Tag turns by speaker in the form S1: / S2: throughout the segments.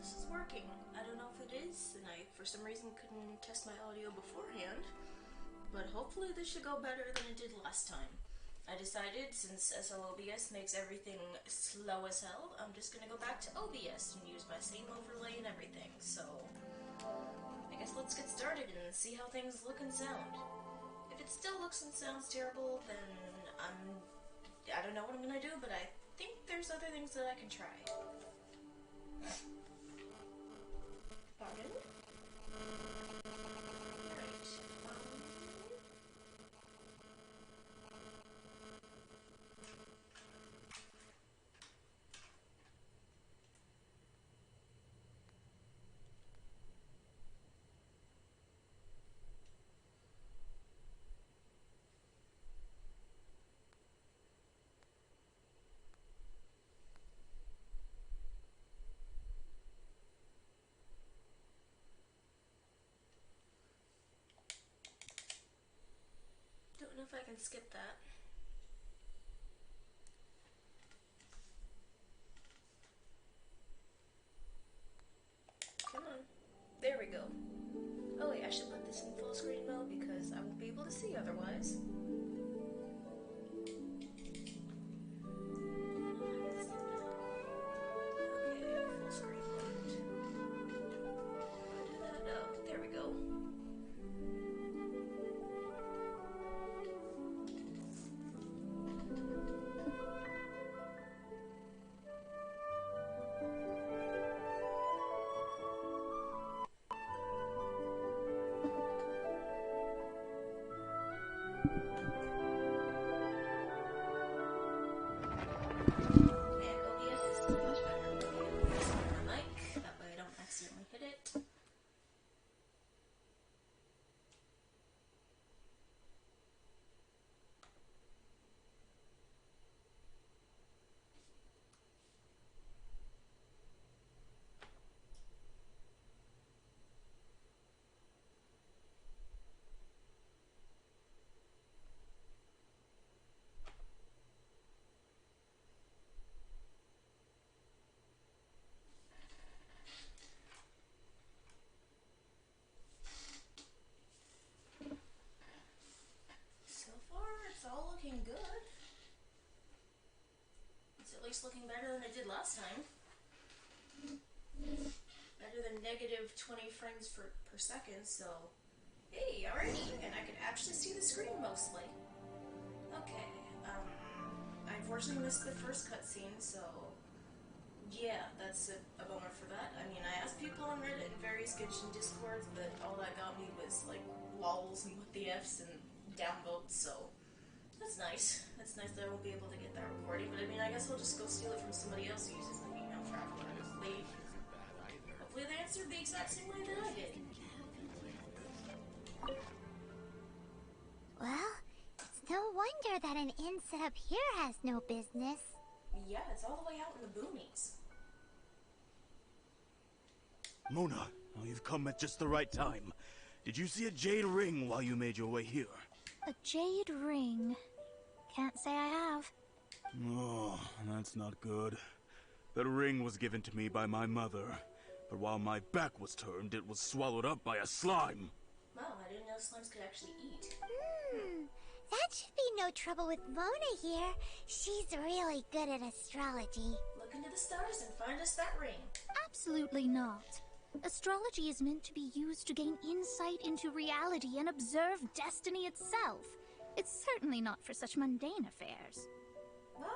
S1: this is working. I don't know if it is, and I, for some reason, couldn't test my audio beforehand. But hopefully this should go better than it did last time. I decided, since SLOBS makes everything slow as hell, I'm just gonna go back to OBS and use my same overlay and everything, so... I guess let's get started and see how things look and sound. If it still looks and sounds terrible, then I don't know what I'm gonna do, but I think there's other things that I can try. Pardon? Don't know if I can skip that. Come on. There we go. Oh wait, I should put this in full screen mode because I won't be able to see otherwise. Okay, full screen mode. Oh, there we go. Good. It's at least looking better than it did last time. Better than negative 20 frames per second, so... Hey, alrighty, and I can actually see the screen mostly. Okay, I unfortunately missed the first cutscene, so... Yeah, that's a bummer for that. I mean, I asked people on Reddit and various Genshin Discords, but all that got me was, like, lols and what the Fs and downvotes, so... That's nice. That's nice that I won't be able to get that recording, but I mean, I guess I'll just go steal it from somebody else who uses the email traveler. Hopefully they answered the exact same way that I did.
S2: Well, it's no wonder that an inn set up here has no business.
S1: Yeah, it's all the way out in the boonies.
S3: Mona, oh, you've come at just the right time. Did you see a jade ring while you made your way here?
S4: A jade ring? Can't say I have.
S3: Oh, that's not good. That ring was given to me by my mother, but while my back was turned, it was swallowed up by a slime.
S1: Wow, I didn't know slimes could actually eat.
S2: That should be no trouble with Mona here. She's really good at astrology.
S1: Look into the stars and find us that ring.
S4: Absolutely not. Astrology is meant to be used to gain insight into reality and observe destiny itself. It's certainly not for such mundane affairs.
S1: What?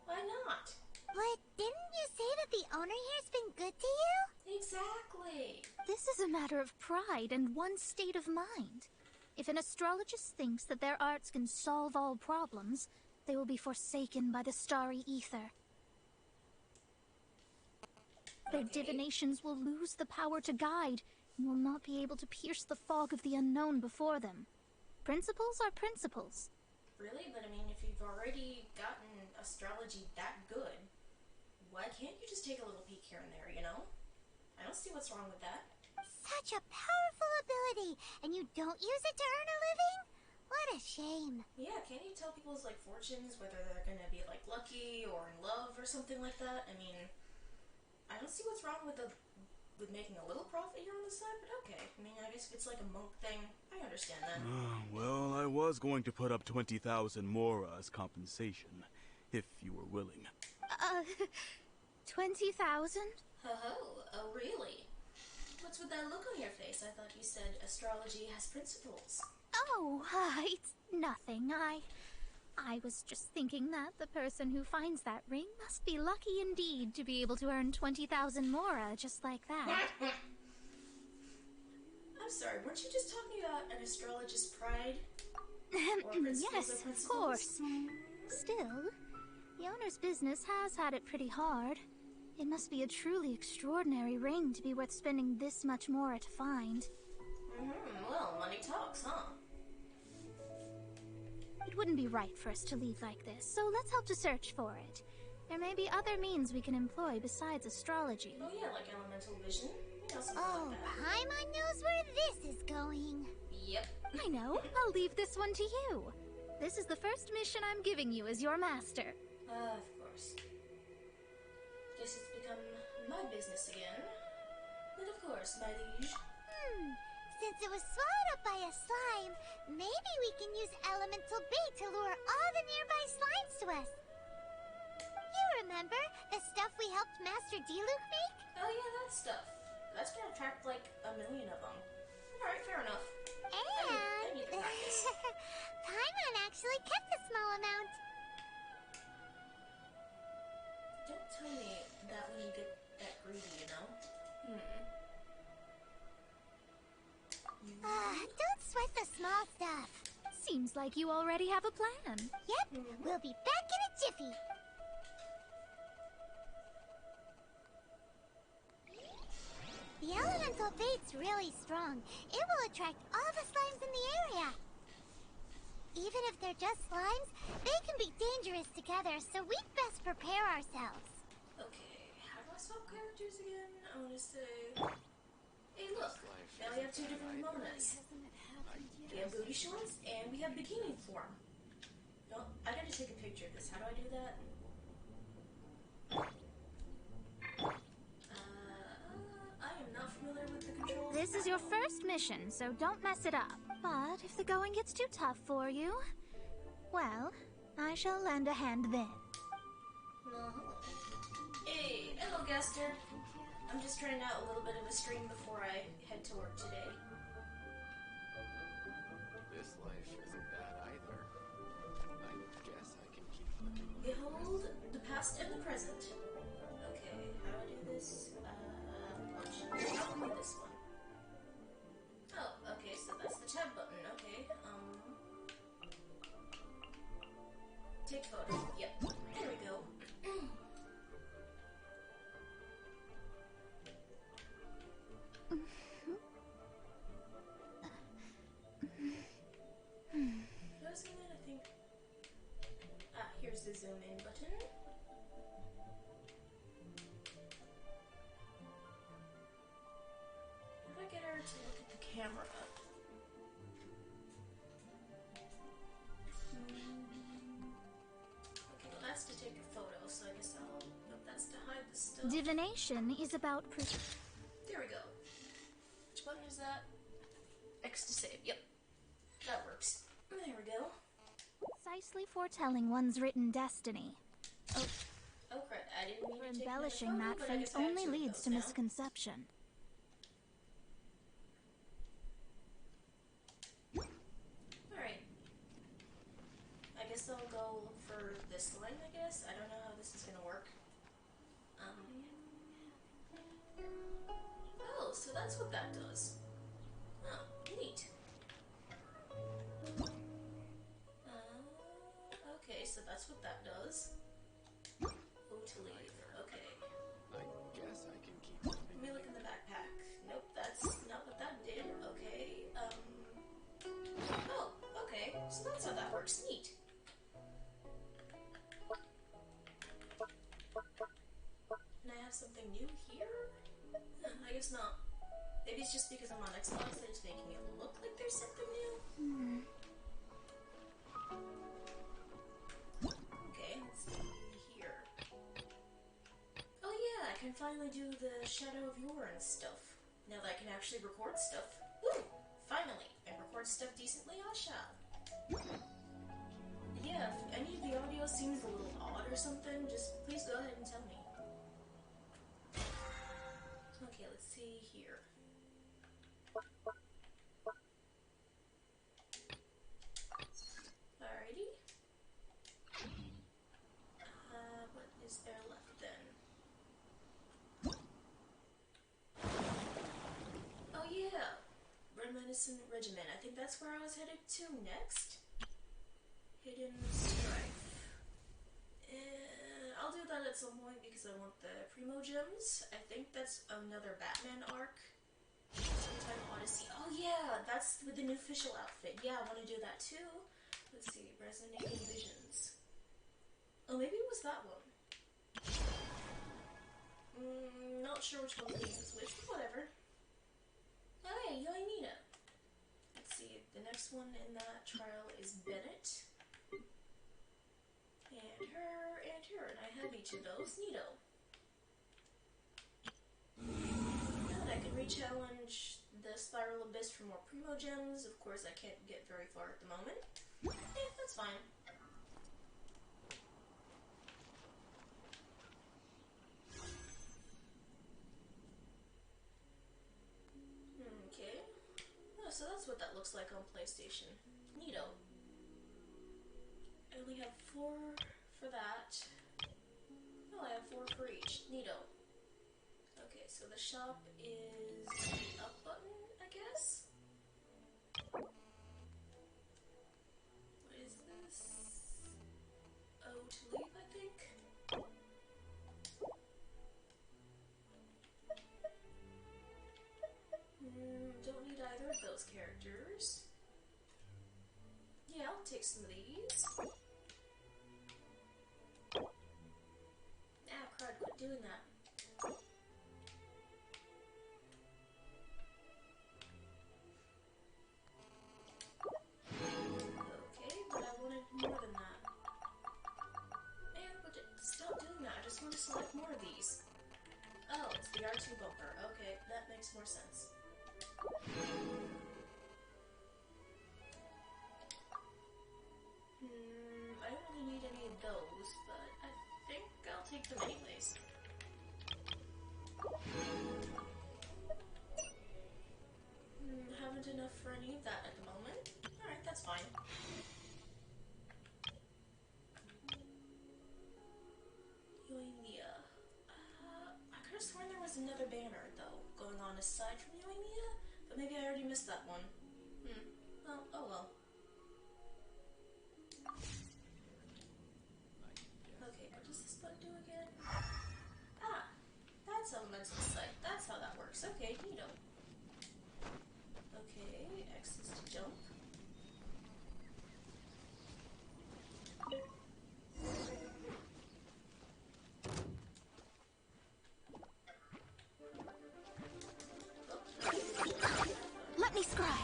S1: Why not?
S2: But didn't you say that the owner here's been good to you?
S1: Exactly.
S4: This is a matter of pride and one's state of mind. If an astrologist thinks that their arts can solve all problems, they will be forsaken by the starry ether. Their divinations will lose the power to guide and will not be able to pierce the fog of the unknown before them. Principles are principles.
S1: Really? But I mean, if you've already gotten astrology that good, why can't you just take a little peek here and there, you know? I don't see what's wrong with that.
S2: Such a powerful ability, and you don't use it to earn a living? What a shame.
S1: Yeah, can't you tell people's, like, fortunes, whether they're gonna be, like, lucky or in love or something like that? I mean, I don't see what's wrong with making a little profit here on the side, but okay. I mean, I guess if it's like a monk thing, I understand that.
S3: Well, I was going to put up 20,000 more as compensation, if you were willing.
S4: 20,000?
S1: Oh, really? What's with that look on your face? I thought you said astrology has principles.
S4: Oh, it's nothing. I was just thinking that the person who finds that ring must be lucky indeed to be able to earn 20,000 mora just like that.
S1: I'm sorry, weren't you just talking about an astrologist's pride?
S4: Yes, of course. Still, the owner's business has had it pretty hard. It must be a truly extraordinary ring to be worth spending this much mora to find.
S1: Well, money talks, huh?
S4: It wouldn't be right for us to leave like this, so let's help to search for it. There may be other means we can employ besides astrology.
S1: Oh yeah, like elemental vision. You know, something
S2: Oh,
S1: like that.
S2: Paimon knows where this is going.
S1: Yep.
S4: I know. I'll leave this one to you. This is the first mission I'm giving you as your master.
S1: Of course. Guess it's become my business again. But of course, my liege.
S2: Since it was swallowed up by a slime, maybe we can use elemental bait to lure all the nearby slimes to us. You remember the stuff we helped Master Diluc make?
S1: Oh yeah, that stuff. That's gonna attract like 1 million of them. Alright, fair enough. I need to practice.
S2: Paimon actually kept a small amount.
S1: Don't tell me that when you get that greedy, you know?
S2: Don't sweat the small stuff.
S4: Seems like you already have a plan.
S2: Yep, we'll be back in a jiffy. The elemental bait's really strong. It will attract all the slimes in the area. Even if they're just slimes, they can be dangerous together, so we'd best prepare ourselves.
S1: Okay, how do I swap characters again? I wanna say... Hey look, now we have 2 different Monas. We have booty shorts, and we have bikini form. No, I gotta take a picture of this. How do I do that? I am not familiar with the controls.
S4: This is your first mission, so don't mess it up. But if the going gets too tough for you, well, I shall lend a hand then.
S1: Hey, hello, Gaster. I'm just trying out a little bit of a stream before I head to work today.
S5: This life isn't bad either. I guess I can keep looking.
S1: Behold the past and the present. Okay, how do I do this? Probably this one. Oh, okay, so that's the tab button. Okay, take photo. Yep, there we go. Closing it, I think. Here's the zoom in button. How do I get her to look at the camera? Okay, well that's to take a photo, so I guess I'll... Nope, that's to hide the stuff.
S4: Divination is about
S1: There we go. Which button is that? X to save. Yep. That works. There we go.
S4: precisely foretelling one's written destiny.
S1: Oh crap, I didn't mean
S4: For
S1: to take
S4: embellishing
S1: another
S4: that
S1: photo, but I
S4: fate
S1: guess I have
S4: only
S1: 2 of
S4: leads
S1: those
S4: to
S1: now.
S4: misconception.
S1: Alright. I guess I'll go look for this line, I guess. I don't know how this is gonna work. Oh, so that's what that does. Oh, neat. Okay, so that's what that does. Oh, to leave. Okay.
S5: I guess I can keep
S1: Let me look in the backpack. Nope, that's not what that did. Okay, oh, okay. So that's how that works. Neat. And I have something new here? I guess not. Maybe it's just because I'm on Xbox that it's making it look like there's something new. Okay, let's see here. Oh yeah, I can finally do the Shadow of Yore and stuff. Now that I can actually record stuff. Woo! Finally! And record stuff decently, I shall. Yeah, if any of the audio seems a little odd or something, just please go ahead and tell me. Okay, let's see here. Alrighty. What is there left then? Oh yeah! Reminiscent Regiment. I think that's where I was headed to next. Hidden Strife. I'll do that at some point because I want the Primo Gems. I think that's another Batman arc. Sometime Odyssey. Oh yeah, that's with the new official outfit. Yeah, I want to do that too. Let's see, Resonating Visions. Oh, maybe it was that one. Not sure which one of these is which, but whatever. Oh hey, Yoimina. Let's see, the next one in that trial is Bennett. And her, and I have each of those. Neato. Good, I can re-challenge the Spiral Abyss for more Primo Gems. Of course, I can't get very far at the moment. That's fine. Okay. Oh, so that's what that looks like on PlayStation. Neato. I only have 4 for that. Oh, I have 4 for each. Neato. Okay, so the shop is the up button, I guess? What is this? Oh, to leave, I think? Don't need either of those characters. Yeah, I'll take some of these. Ah, crud, quit doing that. Okay, but I wanted more than that. Man, but stop doing that. I just want to select more of these. Oh, it's the R2 bumper. Okay, that makes more sense. I don't really need any of those, but I think I'll take them anyways. Haven't enough for any of that at the moment. Alright, that's fine. Yoimiya. I could have sworn there was another banner, though, going on aside from Yoimiya, but maybe I already missed that one. Well, oh well. Okay, what does this button do again? Ah! That's elemental sight. That's how that works. Okay, neato. Okay, X is to jump.
S4: Let me scry.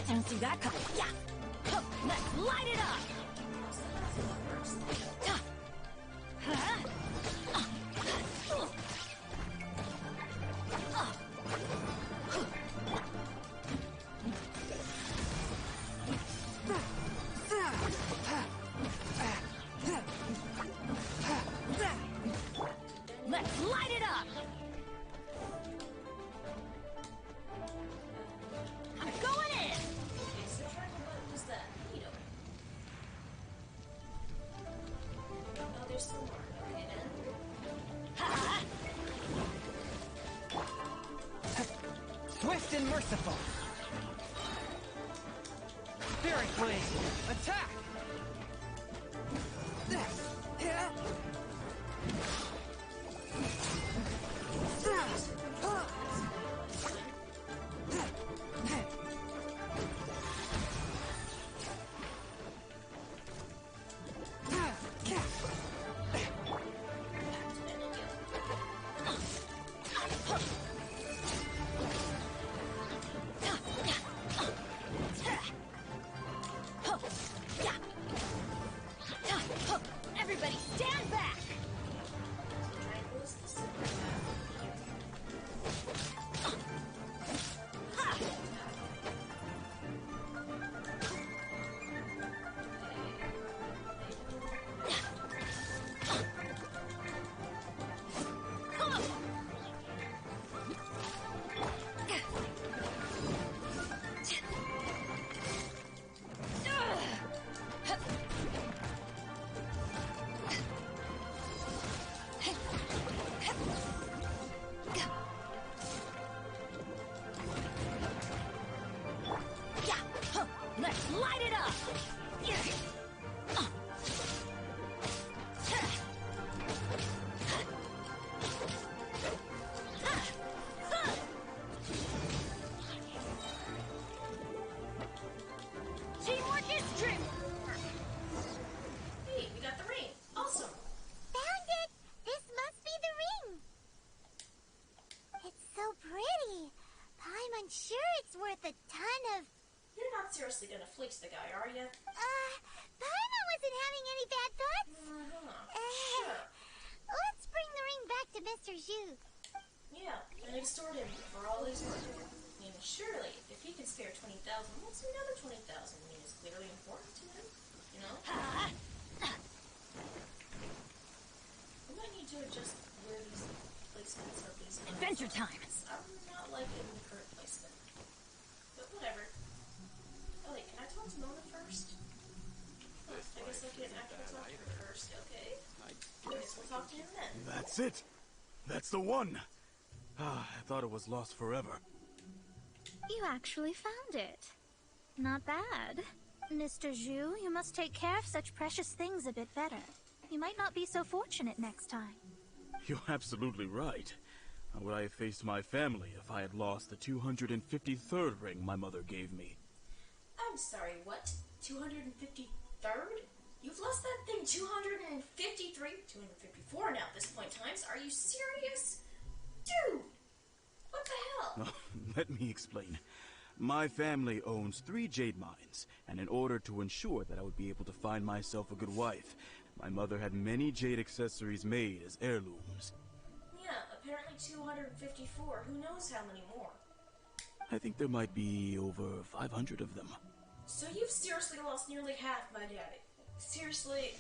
S4: Don't see that coming. Yeah. Let's light it up. Let's light it up. I'm going in.
S1: Okay, so triangle button was that. Neato. Oh, there's still more. Okay, then.
S6: Swift and merciful. Spirit Blade, attack!
S1: seriously gonna fleece the guy, are you?
S2: Paimon wasn't having any bad thoughts.
S1: Sure.
S2: Let's bring the ring back to Mr. Zhu.
S1: Yeah, and extort him for all he's worth. I mean, surely, if he can spare 20,000, what's another 20,000? I mean, it's clearly important to him, you know? We might need to adjust where these placements of these
S4: Adventure time!
S1: I'm not liking the current placement. But whatever. Oh wait, can I talk to Mona first? I guess I can actually talk to her first, okay? I guess we'll talk to him then.
S3: That's it. That's the one. I thought it was lost forever.
S4: You actually found it. Not bad. Mr. Zhu, you must take care of such precious things a bit better. You might not be so fortunate next time.
S3: You're absolutely right. How would I have faced my family if I had lost the 253rd ring my mother gave me?
S1: I'm sorry, what? 253rd? You've lost that thing 253? 254 now at this point in time. Are you serious? Dude! What the hell?
S3: Let me explain. My family owns 3 jade mines, and in order to ensure that I would be able to find myself a good wife, my mother had many jade accessories made as heirlooms.
S1: Yeah, apparently 254. Who knows how many more?
S3: I think there might be over 500 of them.
S1: So you've seriously lost nearly half, my daddy. Seriously,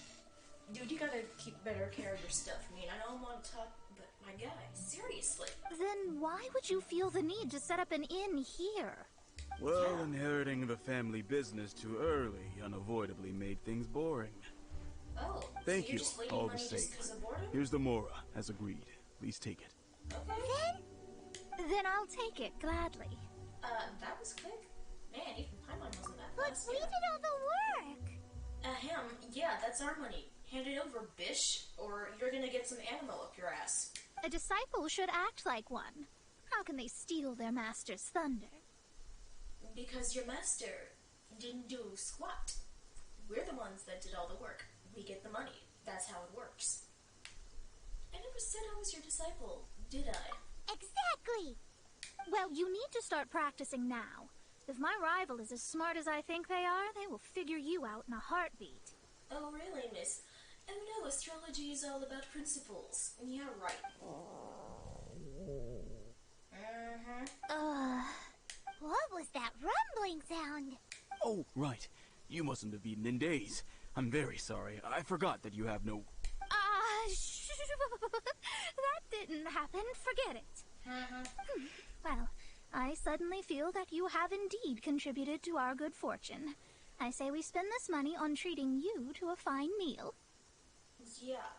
S1: dude, you gotta keep better care of your stuff. I mean, I know I'm on top, but my guy, seriously.
S4: Then why would you feel the need to set up an inn here?
S3: Well, inheriting the family business too early unavoidably made things boring.
S1: Oh,
S3: Thank
S1: so you're
S3: you,
S1: just leaving
S3: all the
S1: money
S3: same.
S1: just 'cause of boredom?
S3: Here's the Mora, as agreed. Please take it.
S1: Okay.
S4: Then I'll take it gladly.
S1: That was quick. Man, even Paimon wasn't that
S2: But
S1: fast.
S2: we did all the work.
S1: Yeah, that's our money. Hand it over, bish, or you're gonna get some animal up your ass.
S4: A disciple should act like one. How can they steal their master's thunder?
S1: Because your master didn't do squat. We're the ones that did all the work. We get the money. That's how it works. I never said I was your disciple, did I?
S2: Exactly.
S4: Well, you need to start practicing now. If my rival is as smart as I think they are, they will figure you out in a heartbeat.
S1: Oh, really, miss? Oh no, astrology is all about principles. Yeah, right.
S2: What was that rumbling sound?
S3: Oh, right. You mustn't have eaten in days. I'm very sorry. I forgot that you have no...
S4: That didn't happen. Forget it. Well, I suddenly feel that you have indeed contributed to our good fortune. I say we spend this money on treating you to a fine meal.
S1: Yeah.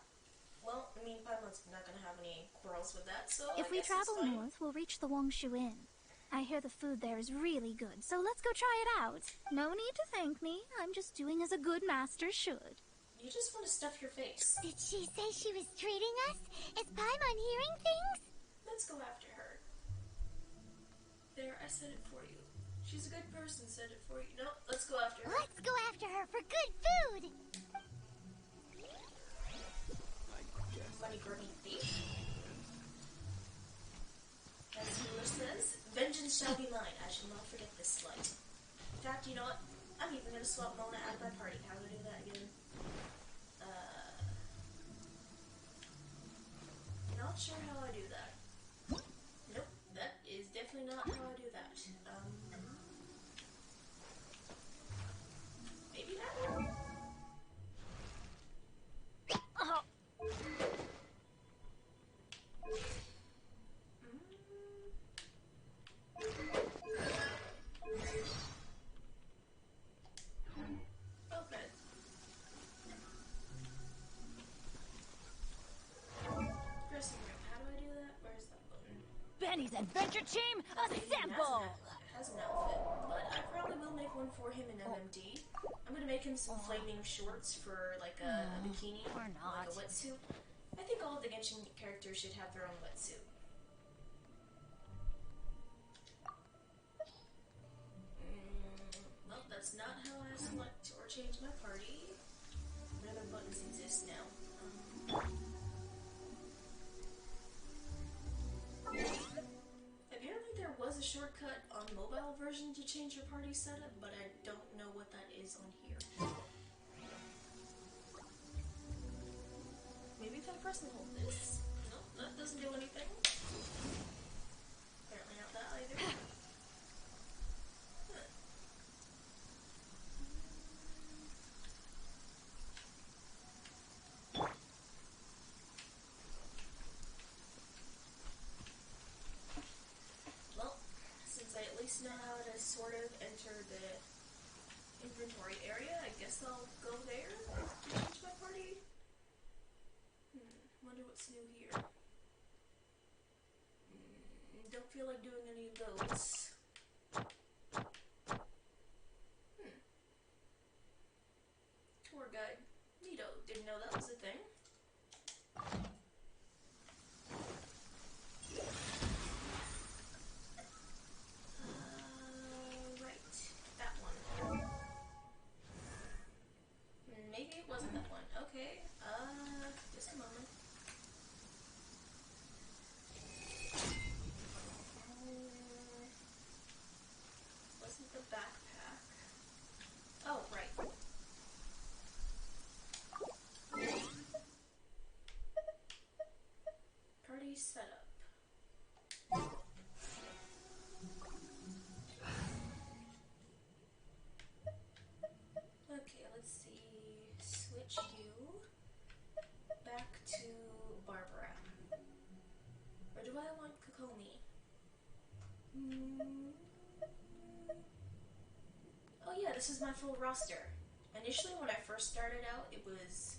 S1: Well, I mean, Paimon's not gonna have any quarrels with that, so
S4: If
S1: I
S4: we
S1: guess
S4: travel
S1: it's fine.
S4: north, we'll reach the Wongshu Inn. I hear the food there is really good, so let's go try it out. No need to thank me. I'm just doing as a good master should.
S1: You just want to stuff your face.
S2: Did she say she was treating us? Is Paimon hearing things?
S1: Let's go after her. There, I said it for you. She's a good person, said it for you. No, let's go after her.
S2: Let's go after her for good food.
S1: Money grubbing thief. As Healer says, vengeance shall be mine. I shall not forget this slight. In fact, you know what? I'm even gonna swap Mona out of my party. How do I do that again? Not sure how I do that. Nope, that is definitely not how I do that. Maybe that one? Okay. Dressing room. How do I do that? Where's that button?
S4: Benny's adventure team, assemble!
S1: Has an outfit, but I probably will make one for him in MMD. I'm gonna make him some flaming shorts for like a bikini,
S4: or not.
S1: like a wetsuit. I think all of the Genshin characters should have their own wetsuit. Well, that's not how I select or change my party. What other buttons exist now? Apparently there was a shortcut on mobile version to change your party setup, but I don't press and hold this. Nope, that doesn't do anything. Apparently not that either. Huh. Well, since I at least know how to sort of enter the inventory area, I guess I'll go there to change my party. Wonder what's new here. Don't feel like doing any of those. Tour guide. Neato. Didn't know that was a thing. Right. That one. Maybe it wasn't that one. Okay. Just a moment. Wasn't the backpack. Oh, right. Party setup. Okay, let's see. Switch you back to Barbara. Or do I want Kokomi? Oh yeah, this is my full roster. Initially, when I first started out, it was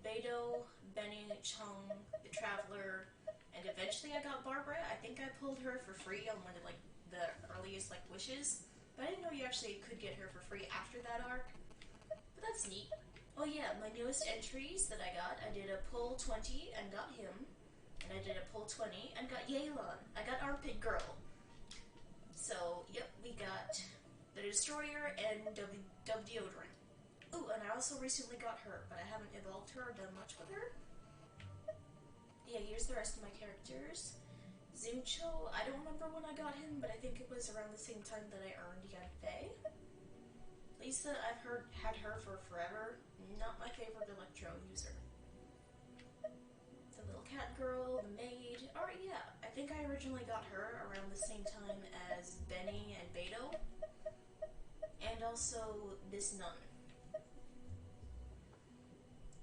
S1: Beidou, Benny, Chung, the Traveler, and eventually I got Barbara. I think I pulled her for free on one of like the earliest like wishes, but I didn't know you actually could get her for free after that arc. But that's neat. Oh yeah, my newest entries that I got, I did a pull 20 and got him, and I did a pull 20 and got Yelan. I got Armpit Girl. So yep, we got the Destroyer and Deodorant. Ooh, and I also recently got her, but I haven't evolved her or done much with her. Yeah, here's the rest of my characters. Zuncho, I don't remember when I got him, but I think it was around the same time that I earned Yanfei. Lisa, I've had her for forever. Not my favorite Electro user. The little cat girl, the maid. Alright, yeah. I think I originally got her around the same time as Benny and Beidou. And also this nun.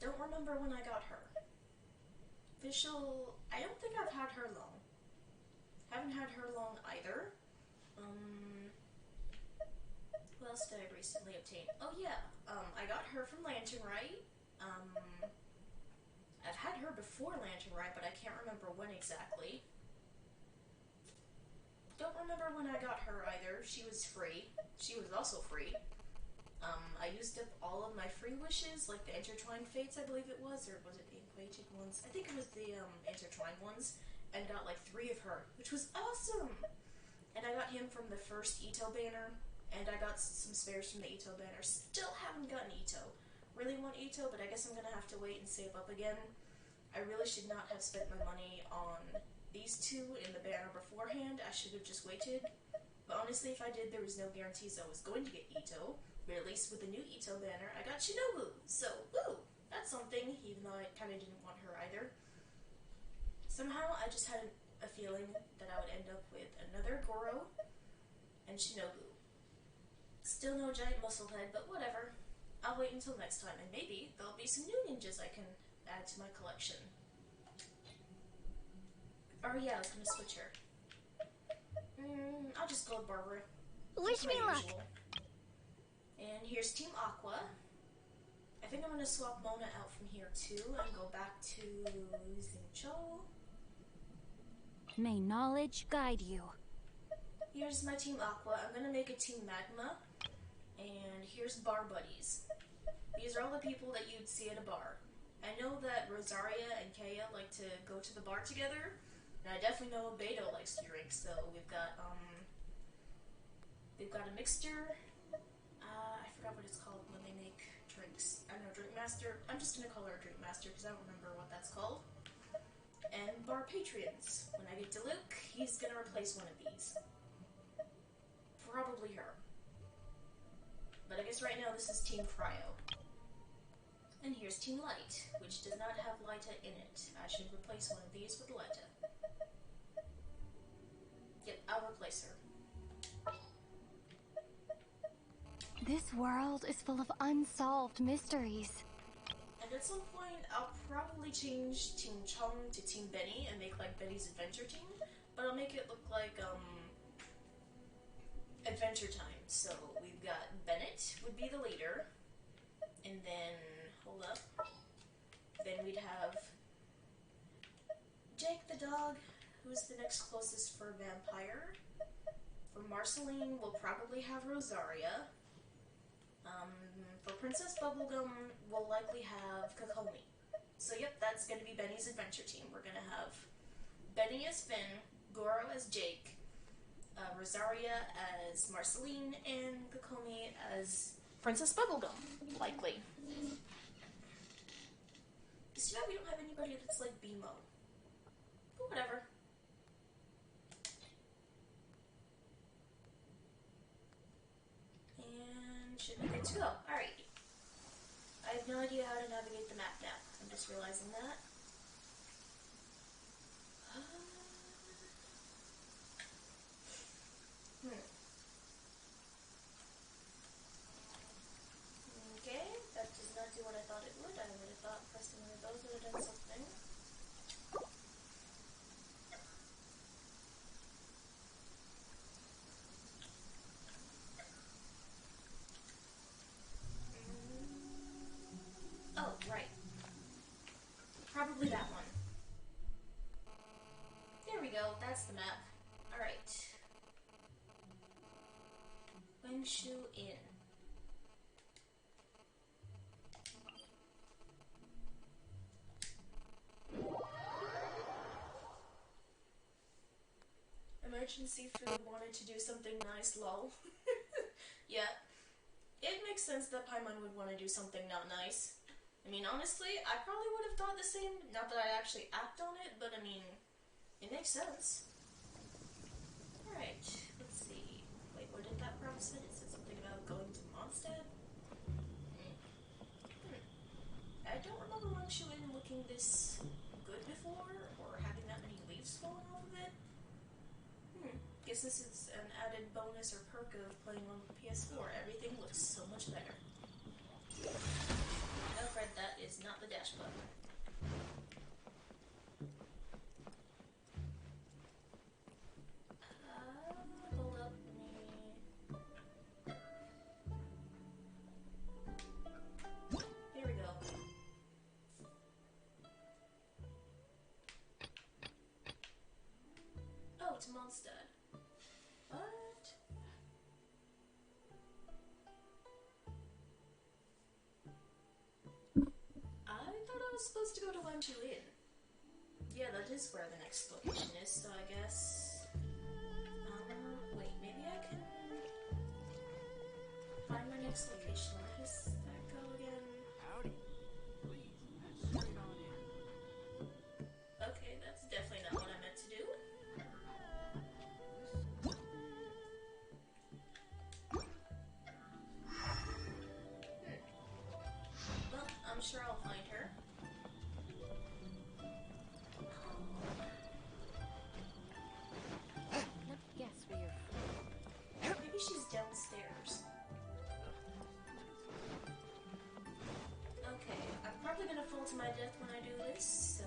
S1: Don't remember when I got her. Official, I don't think I've had her long. Haven't had her long either. What else did I recently obtain? Oh yeah, I got her from Lantern Rite. I've had her before Lantern Rite, but I can't remember when exactly. Don't remember when I got her either. She was free. She was also free. I used up all of my free wishes, like the Intertwined Fates, I believe it was, or was it the Equated ones? I think it was the Intertwined ones, and got like 3 of her, which was awesome! And I got him from the first Ito banner, and I got some spares from the Ito banner. Still haven't gotten Ito. Really want Ito, but I guess I'm gonna have to wait and save up again. I really should not have spent my money on these 2 in the banner beforehand. I should have just waited. But honestly, if I did, there was no guarantees I was going to get Ito. But at least with the new Ito banner, I got Shinobu. So, woo! That's something, even though I kind of didn't want her either. Somehow, I just had a feeling that I would end up with another Goro and Shinobu. Still no giant muscle head, but whatever. I'll wait until next time, and maybe there'll be some new ninjas I can add to my collection. Oh yeah, I was gonna switch her. I'll just go with Barbara.
S2: Wish me luck.
S1: And here's Team Aqua. I think I'm gonna swap Mona out from here too and go back to Zincho.
S4: May knowledge guide you.
S1: Here's my Team Aqua. I'm gonna make a Team Magma. And here's Bar Buddies. These are all the people that you'd see at a bar. I know that Rosaria and Kaya like to go to the bar together. And I definitely know Beidou likes to drink, so we've got a mixture. I forgot what it's called when they make drinks. I don't know, Drink Master. I'm just gonna call her a Drink Master because I don't remember what that's called. And Bar Patrons. When I get to Luke, he's gonna replace one of these. Probably her. But I guess right now this is Team Cryo. And here's Team Light, which does not have Lyta in it. I should replace one of these with Lyta. Yep, I'll replace her.
S7: This world is full of unsolved mysteries.
S1: And at some point, I'll probably change Team Chung to Team Benny and make like Benny's Adventure Team, but I'll make it look like Adventure Time. So we've got Bennett would be the leader, and then hold up. Then we'd have Jake the dog, who's the next closest for vampire. For Marceline, we'll probably have Rosaria. For Princess Bubblegum, we'll likely have Kokomi. So yep, that's going to be Benny's adventure team. We're going to have Benny as Finn, Goro as Jake, Rosaria as Marceline, and Kokomi as Princess Bubblegum, likely. It's too bad we don't have anybody that's like BMO. But whatever. And should be good to go. Alright. I have no idea how to navigate the map now. I'm just realizing that. Okay, that does not do what I thought it would. I would have thought pressing one of those would have done something. Oh, right. Probably that one. There we go, that's the map. Alright. Wenshu Inn. Emergency food wanted to do something nice, lol. Yeah. It makes sense that Paimon would want to do something not nice. I mean, honestly, I probably would have thought the same. Not that I'd actually act on it, but I mean, it makes sense. Alright, let's see. Wait, what did that prompt say? It said something about going to Mondstadt? I don't remember Wenshu Inn looking this good before, or having that many leaves falling off of it. Guess this is an added bonus or perk of playing on PS4. Everything looks so much better. No, Fred, that is not the dash button. Hold up. Here we go. Oh, to Mondstadt. What? I thought I was supposed to go to Wenshu Inn. Yeah, that is where the next location is, so I guess... wait, maybe I can... find my next location. Where does that go again?
S3: Howdy. Please, straight on in.
S1: Okay, that's definitely not what I meant to do. Well, I'm sure I'll find her.
S7: Let me guess where you're
S1: Maybe she's downstairs. Okay, I'm probably gonna fall to my death when I do this, so...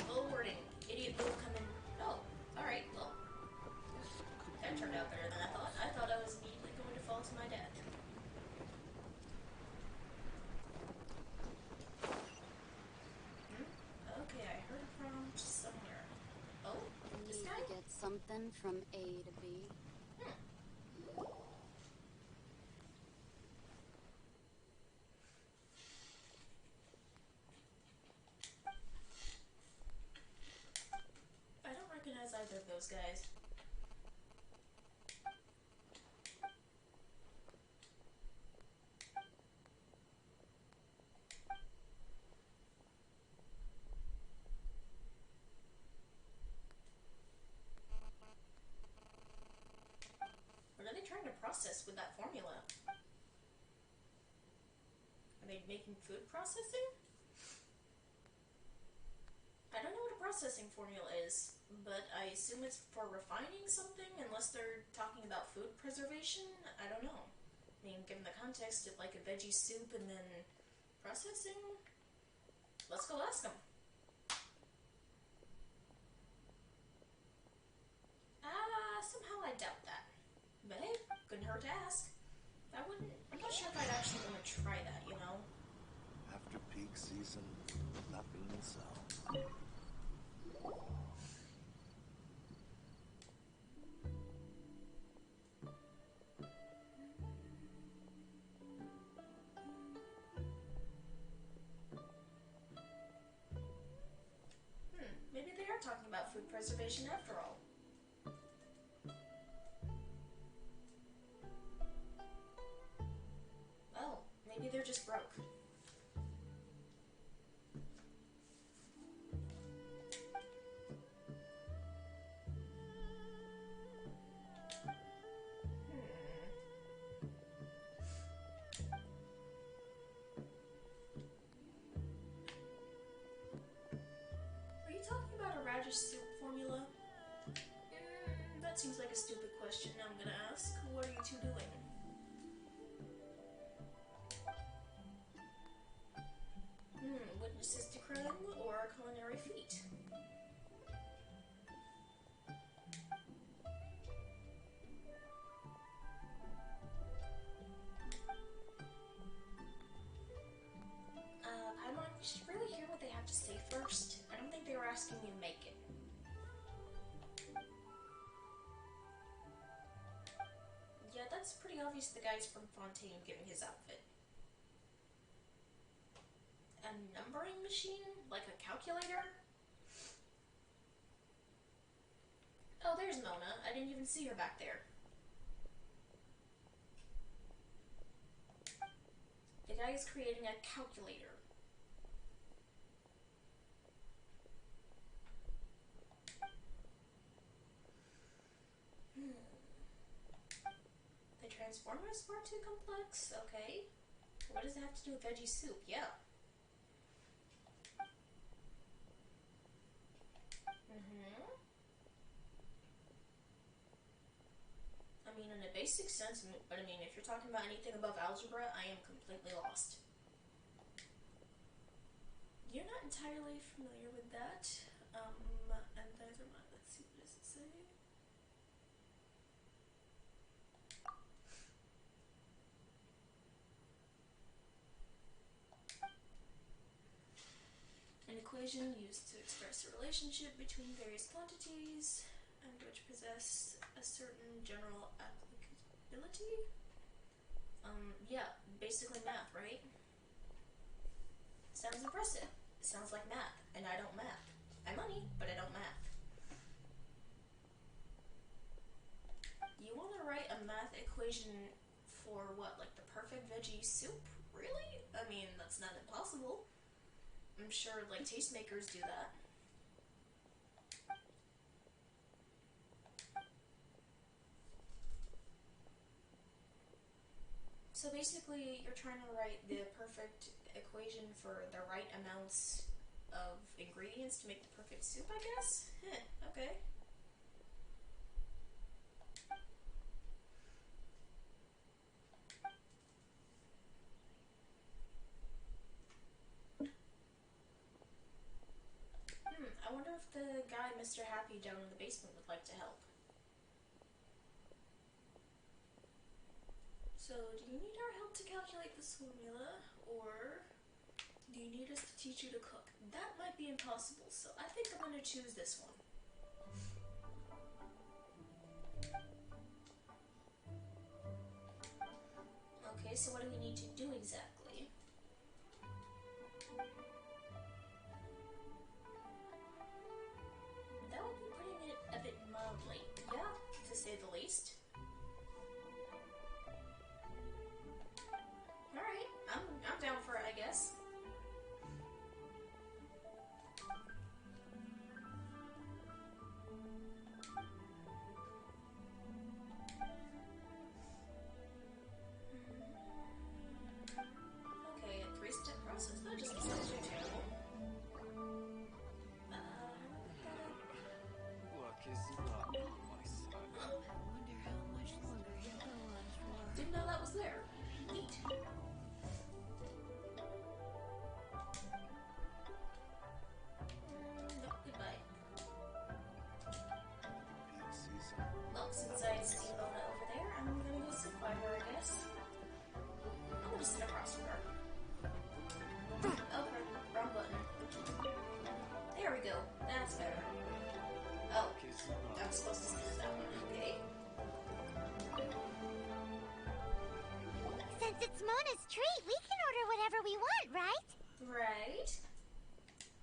S1: Full wording. Idiot move coming. Oh, alright, well. That turned out better than I thought. I thought I was immediately going to fall to my death. Okay, I heard a prompt somewhere. Oh, this
S7: Need
S1: guy?
S7: to get something from A to B.
S1: I don't recognize either of those guys. What are they trying to process with that formula? Are they making food processing? I don't know what a processing formula is, but I assume it's for refining something, unless they're talking about food preservation. I don't know. I mean, given the context of like a veggie soup and then processing, let's go ask them. Somehow I doubt that. But hey, couldn't hurt to ask. I'm not sure if I'd actually want to try that, you know?
S5: After peak season, nothing will sell.
S1: Maybe they are talking about food preservation after all. Well, maybe they're just broke. Are you talking about a radish soup formula? That seems like a stupid question I'm gonna ask. What are you two doing? Witnesses to crime or a culinary feat? Paimon, you should really hear what they have to say first. I don't think they were asking me to make it. Yeah, that's pretty obvious the guy's from Fontaine giving his outfit. A numbering machine? Like a calculator? Oh, there's Mona. I didn't even see her back there. The guy is creating a calculator. The transformer is far too complex? Okay. What does it have to do with veggie soup? Yeah. I mean, in a basic sense, but I mean, if you're talking about anything above algebra, I am completely lost. You're not entirely familiar with that. And those are mine. Let's see, what does it say? An equation used to express a relationship between various quantities and which possess a certain general applicability? Yeah, basically math, right? Sounds impressive. Sounds like math, and I don't math. I money, but I don't math. You want to write a math equation for what, like the perfect veggie soup? Really? I mean, that's not impossible. I'm sure, like, tastemakers do that. So basically, you're trying to write the perfect equation for the right amounts of ingredients to make the perfect soup, I guess? Okay. I wonder if the guy, Mr. Happy, down in the basement would like to help. So, do you need our help to calculate this formula, or do you need us to teach you to cook? That might be impossible, so I think I'm going to choose this one. Okay, so what do we need to do exactly? That would be putting it a bit mildly. Yeah, to say the least. Alright, I'm down for it, I guess. Okay, at 3
S2: it's Mona's treat, we can order whatever we want, right?
S1: Right?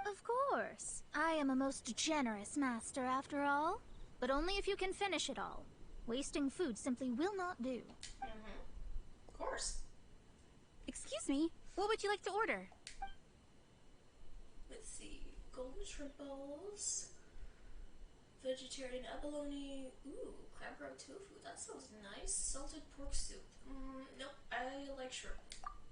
S4: Of course. I am a most generous master, after all. But only if you can finish it all. Wasting food simply will not do.
S1: Of course.
S8: Excuse me, what would you like to order?
S1: Let's see. Golden shrimp balls. Vegetarian abalone. Ooh, crab roe tofu. That sounds nice. Salted pork soup. Nope, I like shrimp.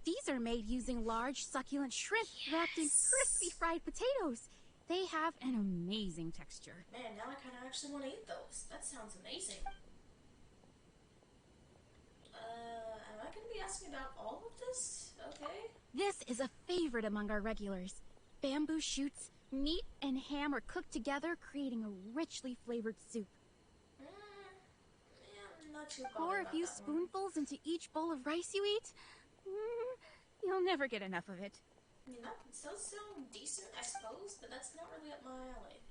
S8: These are made using large, succulent shrimp wrapped in crispy fried potatoes. They have an amazing texture.
S1: Man, now I kind of actually want to eat those. That sounds amazing. Am I going to be asking about all of this? Okay.
S8: This is a favorite among our regulars. Bamboo shoots, meat, and ham are cooked together, creating a richly flavored soup.
S1: Yeah, I'm not too bothered
S8: Pour a
S1: about
S8: few
S1: that one.
S8: spoonfuls into each bowl of rice you eat. You'll never get enough of it.
S1: You know, it does sound decent, I suppose, but that's not really up my alley.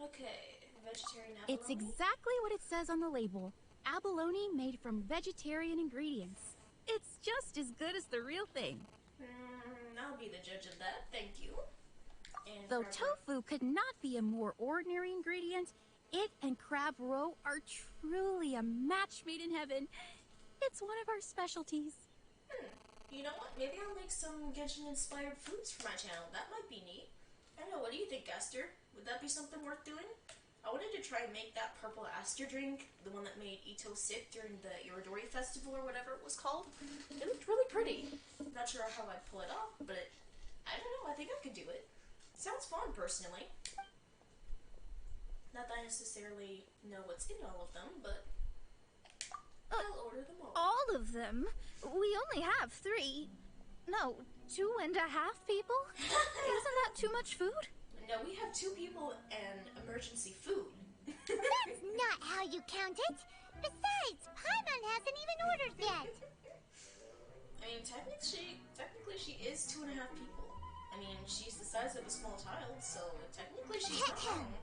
S1: Okay, vegetarian abalone.
S8: It's exactly what it says on the label. Abalone made from vegetarian ingredients. It's just as good as the real thing.
S1: I'll be the judge of that, thank you. And
S8: Though
S1: crab roe.
S8: tofu could not be a more ordinary ingredient, it and crab roe are truly a match made in heaven. It's one of our specialties.
S1: You know what? Maybe I'll make some Genshin-inspired foods for my channel. That might be neat. I don't know. What do you think, Aster? Would that be something worth doing? I wanted to try and make that purple Aster drink, the one that made Ito sick during the Iridori Festival or whatever it was called. It looked really pretty. I'm not sure how I'd pull it off, but I don't know. I think I could do it. Sounds fun, personally. Not that I necessarily know what's in all of them, but I'll order them all.
S4: All of them? We only have 3. No, 2.5 people? Isn't that too much food?
S1: No, we have 2 people and emergency food.
S2: That's not how you count it. Besides, Paimon hasn't even ordered yet.
S1: I mean, technically she is 2.5 people. I mean, she's the size of a small child, so technically she's not wrong.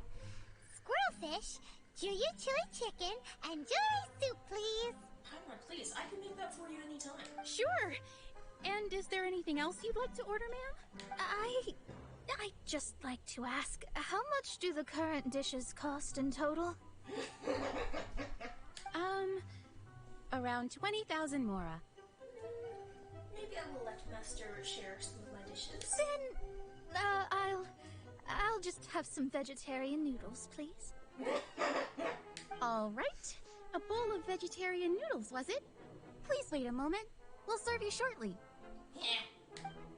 S2: Squirrelfish, Juyu chili chicken, and Jury soup, please.
S1: Paimon, please, I can make that for you anytime.
S8: Sure. And is there anything else you'd like to order, ma'am?
S4: I'd just like to ask, how much do the current dishes cost in total?
S8: Around 20,000 mora.
S1: Maybe I will let Master share some of my dishes.
S4: Then, I'll just have some vegetarian noodles, please.
S8: All right. A bowl of vegetarian noodles, was it? Please wait a moment. We'll serve you shortly.
S1: Yeah,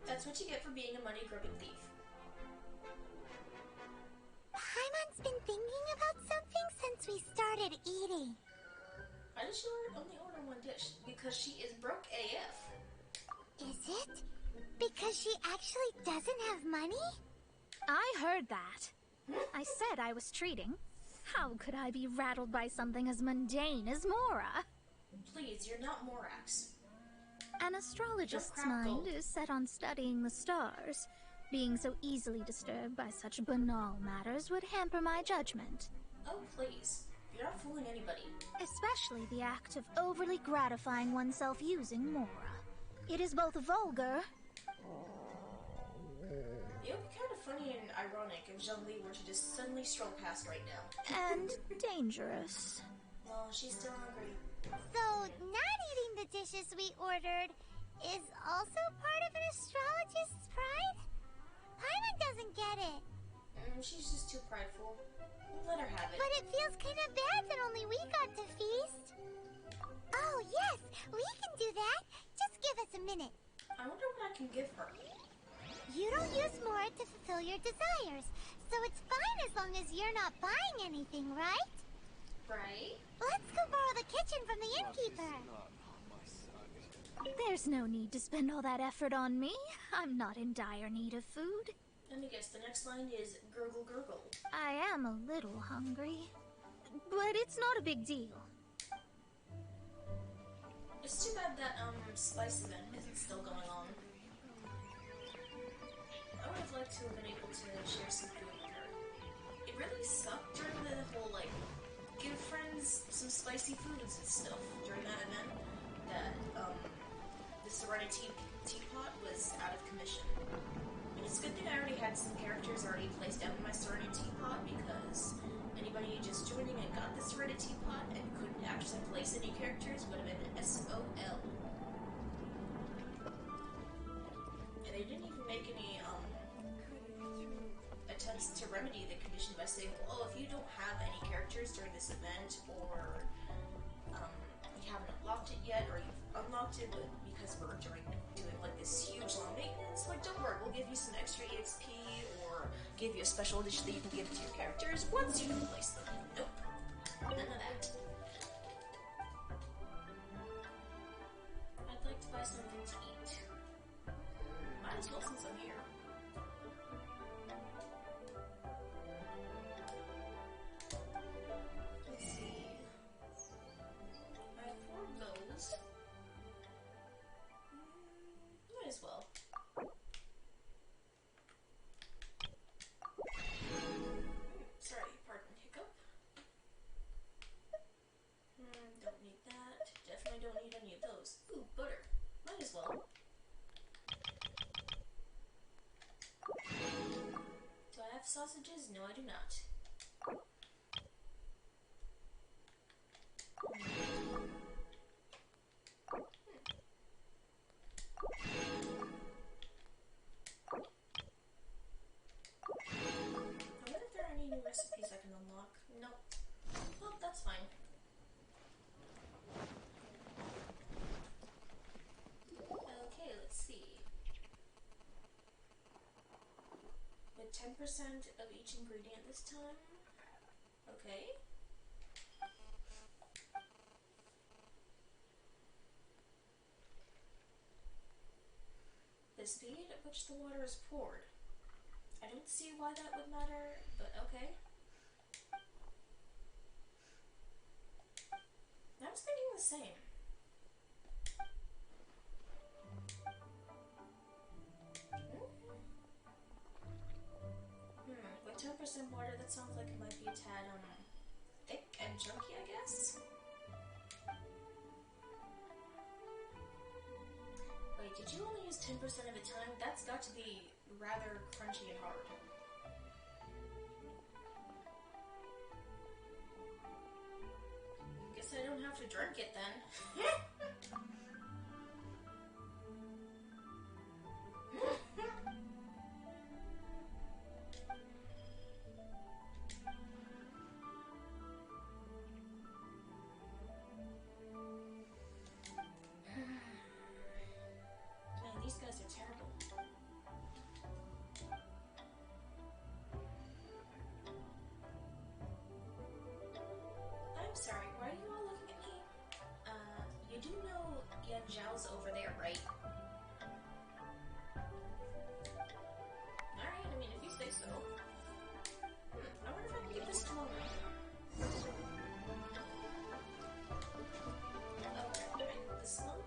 S1: that's what you get for being a money-grubbing thief.
S2: Paimon's been thinking about something since we started eating.
S1: Why does she only order one dish? Because she is broke AF.
S2: Is it? Because she actually doesn't have money?
S4: I heard that. I said I was treating. How could I be rattled by something as mundane as Mora?
S1: Please, you're not Morax.
S4: An astrologist's
S1: crap
S4: mind
S1: gold.
S4: is set on studying the stars. Being so easily disturbed by such banal matters would hamper my judgment.
S1: Oh, please. You're not fooling anybody.
S4: Especially the act of overly gratifying oneself using Mora. It is both vulgar
S1: It would be kind of funny and ironic if Zhongli were to just suddenly stroll past right now.
S4: and dangerous.
S1: Well, she's still hungry.
S2: So, not eating the dishes we ordered is also part of an astrologist's pride? Paimon doesn't get it.
S1: She's just too prideful. Let her have it.
S2: But it feels kind of bad that only we got to feast. Oh, yes, we can do that. Just give us a minute.
S1: I wonder what I can give her.
S2: You don't use more to fulfill your desires, so it's fine as long as you're not buying anything, right?
S1: Right?
S2: Let's go borrow the kitchen from the innkeeper.
S4: There's no need to spend all that effort on me. I'm not in dire need of food.
S1: Let me guess, the next line is gurgle gurgle.
S4: I am a little hungry. But it's not a big deal.
S1: It's too bad that, spice event isn't still going on. I would have liked to have been able to share some food with her. It really sucked during the whole, like, give friends some spicy foods and stuff during that event. That, the Serenity teapot was out of commission. And it's a good thing I already had some characters already placed out in my Serenity teapot, because anybody just joining and got the Serenity teapot and couldn't actually place any characters would have been SOL. And they didn't even make any attempts to remedy the condition by saying, well, if you don't have any characters during this event, or you haven't unlocked it yet, or you've unlocked it, but because we're doing like this huge long maintenance, like, don't worry, we'll give you some extra EXP, or give you a special edition that you can give to your characters once you can place them. Nope. None of that. I'd like to buy something to eat. Might as well since I'm here. Let's see. I have 4 of those. Might as well. Sorry, pardon hiccup. Don't need that. Definitely don't need any of those. Ooh, butter. Might as well. Do I have sausages? No, I do not. I wonder if there are any new recipes I can unlock. Nope. Well, that's fine. Okay, let's see. With 10% of each ingredient this time. Okay. The speed at which the water is poured. I don't see why that would matter, but okay. I was thinking the same. With 10% water, that sounds like it might be a tad, thick and chunky, I guess? Wait, did you only use 10% of a time? That's got to be rather crunchy and hard. Guess I don't have to drink it then. Man, these guys are terrible. I'm sorry, why are you all looking at me? You do know Yan Zhao's over there, right? Alright, I mean, if you say so. I wonder if I can get this tomorrow. Okay, this one.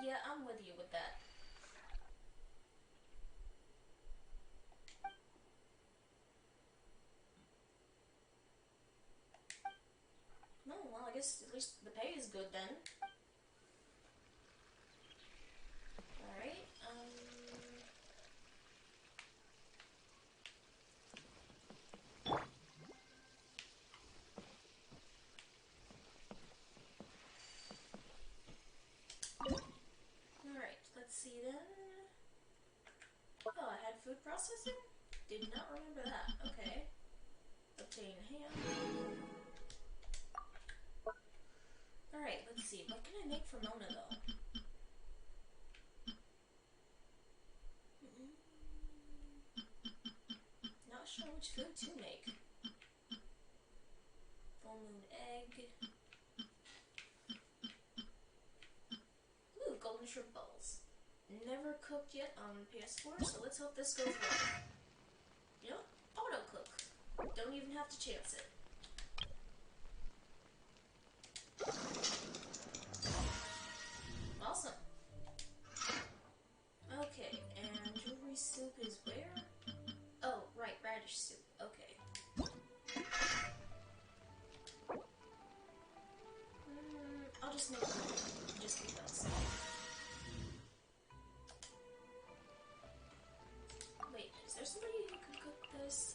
S1: Yeah, I'm with you with that. No, well, I guess at least the pay is good then. Alright, Alright, let's see then. Oh, I had food processing? Did not remember that. Okay. Obtain ham. Alright, let's see. What can I make for Mona, though? Not sure which food to make. Full moon egg. Ooh, golden shrimp balls. Never cooked yet on PS4, so let's hope this goes well. You know, auto cook. Don't even have to chance it. Awesome. Okay, and jewelry soup is where? I'll just make just because. Wait, is there somebody who could cook this?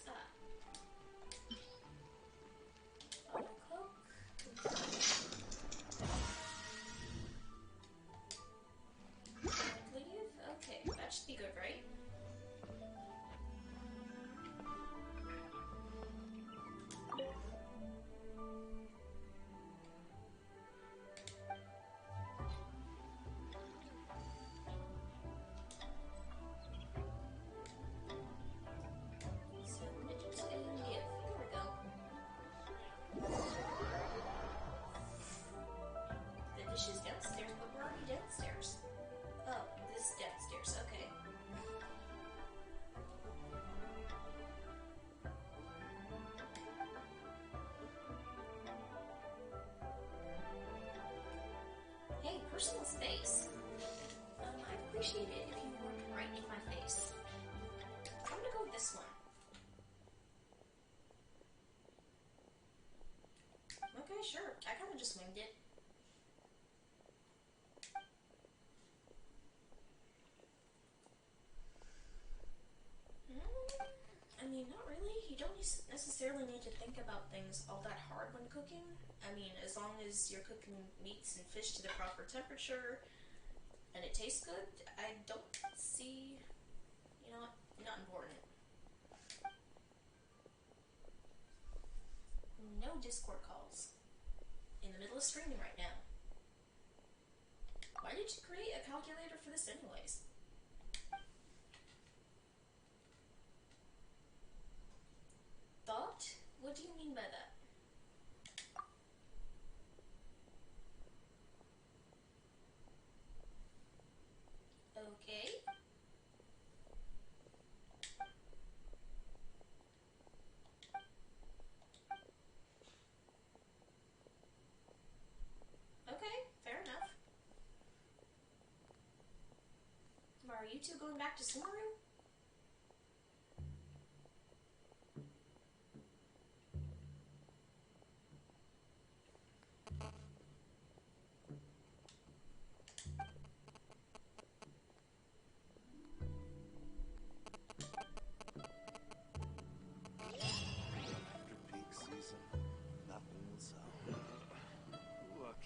S1: Auto cook. Leave? Okay, that should be good, right? Dishes downstairs, but we're already downstairs. Oh, this downstairs, okay. Hey, personal space. I'd appreciate it if you weren't right in my face. I'm gonna go with this one. Okay, sure. I kinda just winged it. I mean, not really. You don't necessarily need to think about things all that hard when cooking. I mean, as long as you're cooking meats and fish to the proper temperature and it tastes good, I don't see, you know what, not important. No Discord calls. In the middle of streaming right now. Why did you create a calculator for this anyways? Thought? What do you mean by that? Okay. Okay, fair enough. Are you two going back to Sumeru?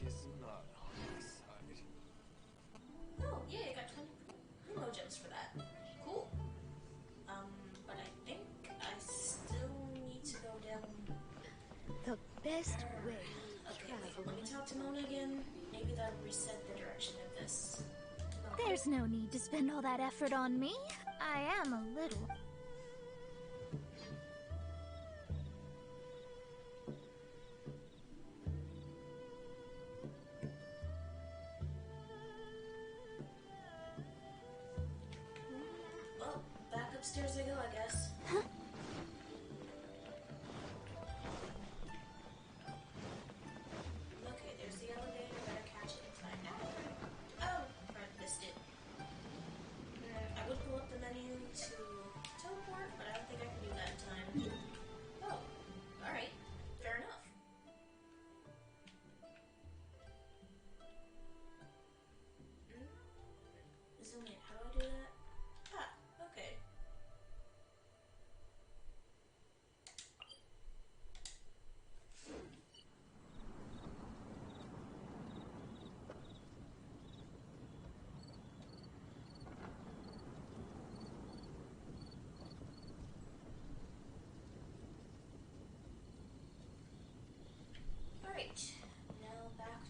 S5: Is not on my side.
S1: Oh, yeah, I got 20 primo gems for that. Cool. But I think I still need to go down.
S4: The best way to
S1: Okay,
S4: travel.
S1: let me talk to Mona again. Maybe that'll reset the direction of this.
S4: There's no need to spend all that effort on me. I am a little.
S1: Well, back upstairs I go, I guess.
S4: Huh?
S1: Okay, there's the elevator. Better catch it and find out. Oh, I missed it. I would pull up the menu to teleport, but I don't think I can do that in time. Oh, alright. Fair enough. Zoom in. How do I do that? Ah, okay. Alright, now back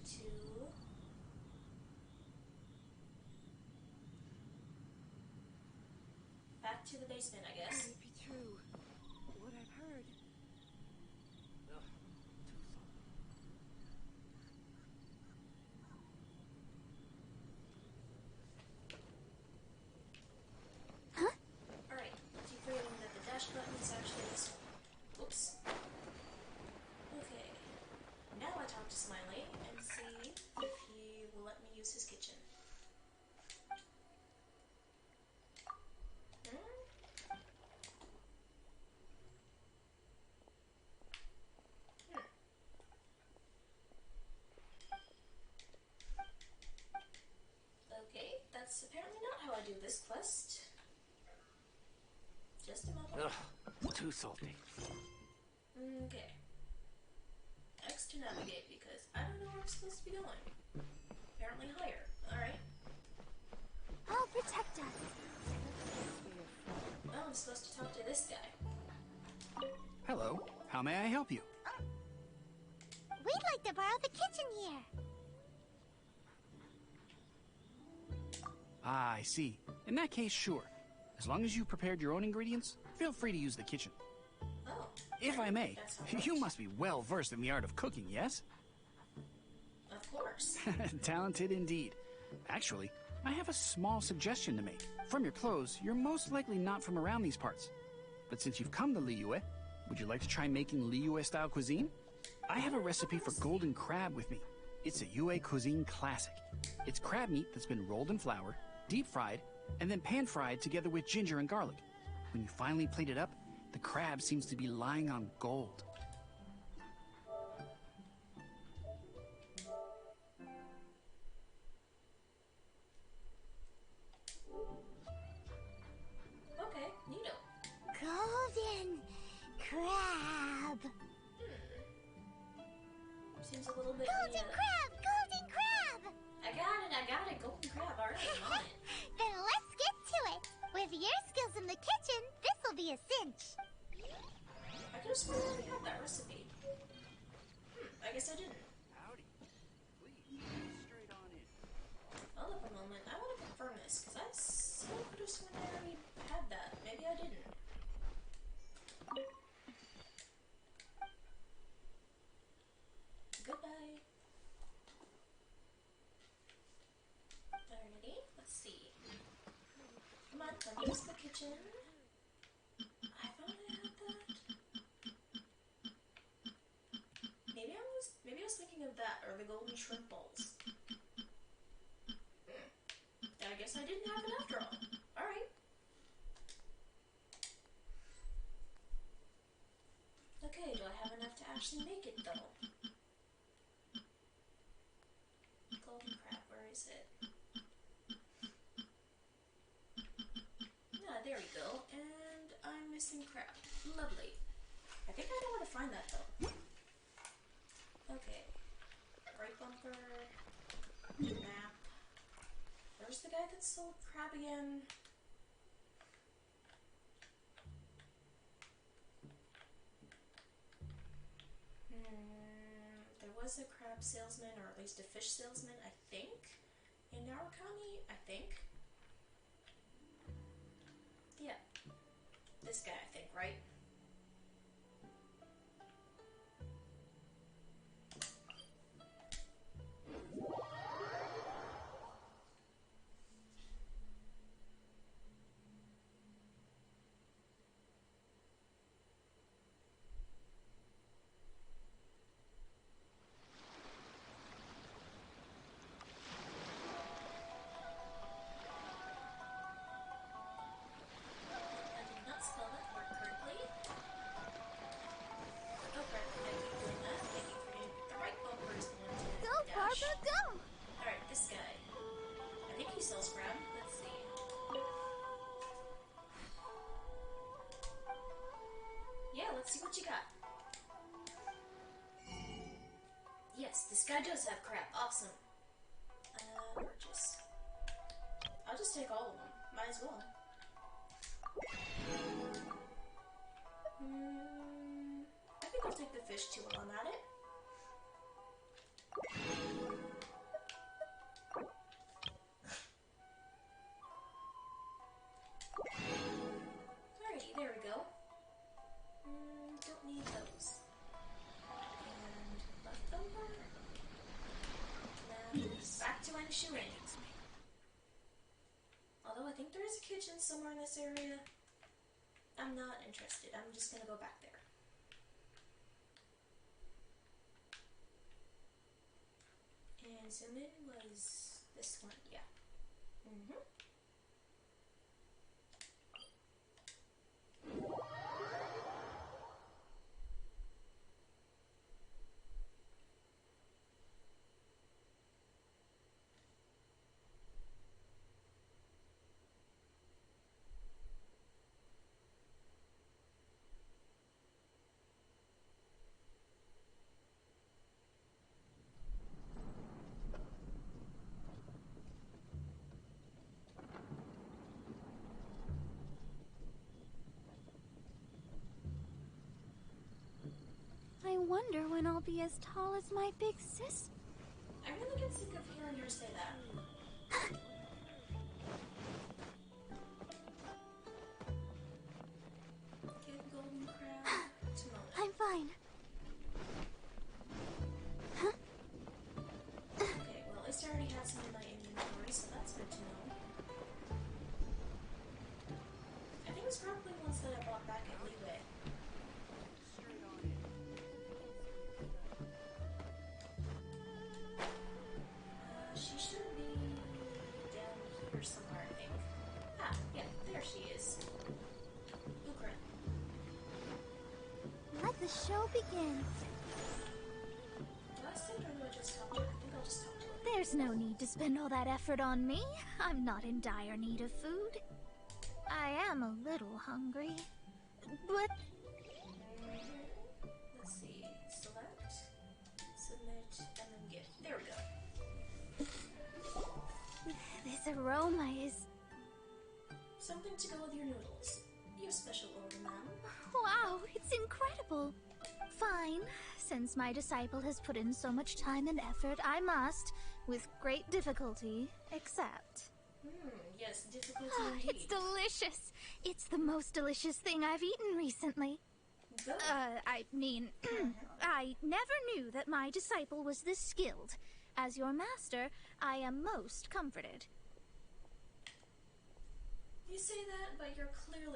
S1: to the basement, I guess.
S5: Could it be true? What I've heard. Ugh, too far.
S1: Alright, decoding that the dash button is actually this one. Oops. Okay. Now I talk to Smiley and see if he will let me use his kitchen. I do this quest? Just a moment.
S6: Ugh, too salty.
S1: Okay. X to navigate because I don't know where I'm supposed to be going. Apparently higher. Alright.
S2: I'll protect us.
S1: Oh, I'm supposed to talk to this guy.
S9: Hello. How may I help you?
S2: We'd like to borrow the kitchen here.
S9: Ah, I see. In that case, sure. As long as you've prepared your own ingredients, feel free to use the kitchen.
S1: Oh.
S9: If I may,
S1: That's how it
S9: you
S1: works.
S9: must be well versed in the art of cooking, yes?
S1: Of course.
S9: Talented indeed. Actually, I have a small suggestion to make. From your clothes, you're most likely not from around these parts. But since you've come to Liyue, would you like to try making Liyue-style cuisine? I have a recipe for golden crab with me. It's a Yue cuisine classic. It's crab meat that's been rolled in flour, deep fried, and then pan fried together with ginger and garlic. When you finally plate it up, the crab seems to be lying on gold.
S1: Okay, neato.
S2: Golden crab.
S1: Seems a little bit
S2: Golden crab! Golden crab!
S1: I got it. Golden crab. Alright, I'm on it.
S2: Then let's get to it. With your skills in the kitchen, this'll be a cinch.
S1: I could have sworn I already had that recipe. I guess I didn't.
S9: Howdy. Please, straight on in.
S1: Hold up a moment. I want to confirm this, because I so could have sworn I already had that. Maybe I didn't. Goodbye. Alrighty, let's see. Come on, let me use the kitchen. I thought I had that. Maybe I was thinking of that, or the golden shrimp balls. I guess I didn't have it after all. Alright. Okay, do I have enough to actually make it, though? Golden crab, where is it? Ah, there we go. And I'm missing crab. Lovely. I think I know where to find that, though. Okay. Right bumper. Map. Where's the guy that sold crab again? There was a crab salesman, or at least a fish salesman, I think, in Narukami, I think. Yeah. This guy, I think, right? I did not spell that word correctly. Oh crap, I keep doing that. I keep forgetting the right bumper is the one to
S2: Go,
S1: dash.
S2: Barbara, go!
S1: Alright, this guy. I think he sells crab. Let's see. Yeah, let's see what you got. Yes, this guy does have crab. Awesome. Purchase. I'll just take all of them. Might as well. I think I'll take the fish too while I'm at it. Alrighty, there we go. Don't need those. And left over. Now back to Enshuin. Although I think there is a kitchen somewhere in this area. I'm not interested. I'm just gonna go back there. And Sumin was this one, yeah.
S4: wonder when I'll be as tall as my big sis.
S1: I really get sick of hearing her say that. Give golden crown to Mona.
S4: I'm fine.
S1: Okay, well, at least I already have some in my inventory, so that's good to know. I think it was probably ones that I bought back at Leeway. She should be down here somewhere, I think. Ah, yeah, there she is. Lucre.
S2: Let the show begin.
S1: Do I sit or do I just talk to her? I think I'll just talk to her.
S4: There's no need to spend all that effort on me. I'm not in dire need of food. I am a little hungry. But
S1: Let's see. Select, submit, and then get. There we go.
S4: this aroma is...
S1: Something to go with your noodles. Your special order, ma'am.
S4: Wow, it's incredible. Fine. Since my disciple has put in so much time and effort, I must, with great difficulty, accept.
S1: Yes, difficulty indeed.
S4: It's delicious. It's the most delicious thing I've eaten recently.
S1: Good.
S4: I mean, I never knew that my disciple was this skilled. As your master, I am most comforted.
S1: You say that, but you're clearly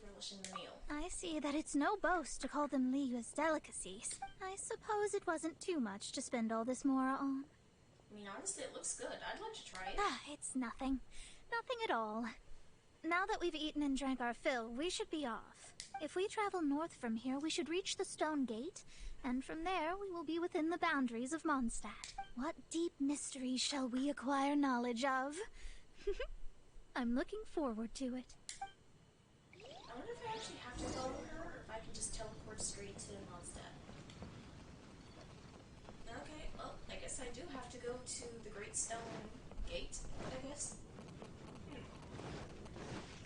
S1: relishing the meal.
S4: I see that it's no boast to call them Liyue's delicacies. I suppose it wasn't too much to spend all this mora on.
S1: I mean, honestly, it looks good. I'd like to try it.
S4: It's nothing. Nothing at all. Now that we've eaten and drank our fill, we should be off. If we travel north from here, we should reach the stone gate, and from there we will be within the boundaries of Mondstadt. What deep mysteries shall we acquire knowledge of? I'm looking forward to it.
S1: I wonder if I actually have to follow her, or if I can just teleport straight to Mondstadt. Okay, well, I guess I do have to go to the Great Stone Gate, I guess.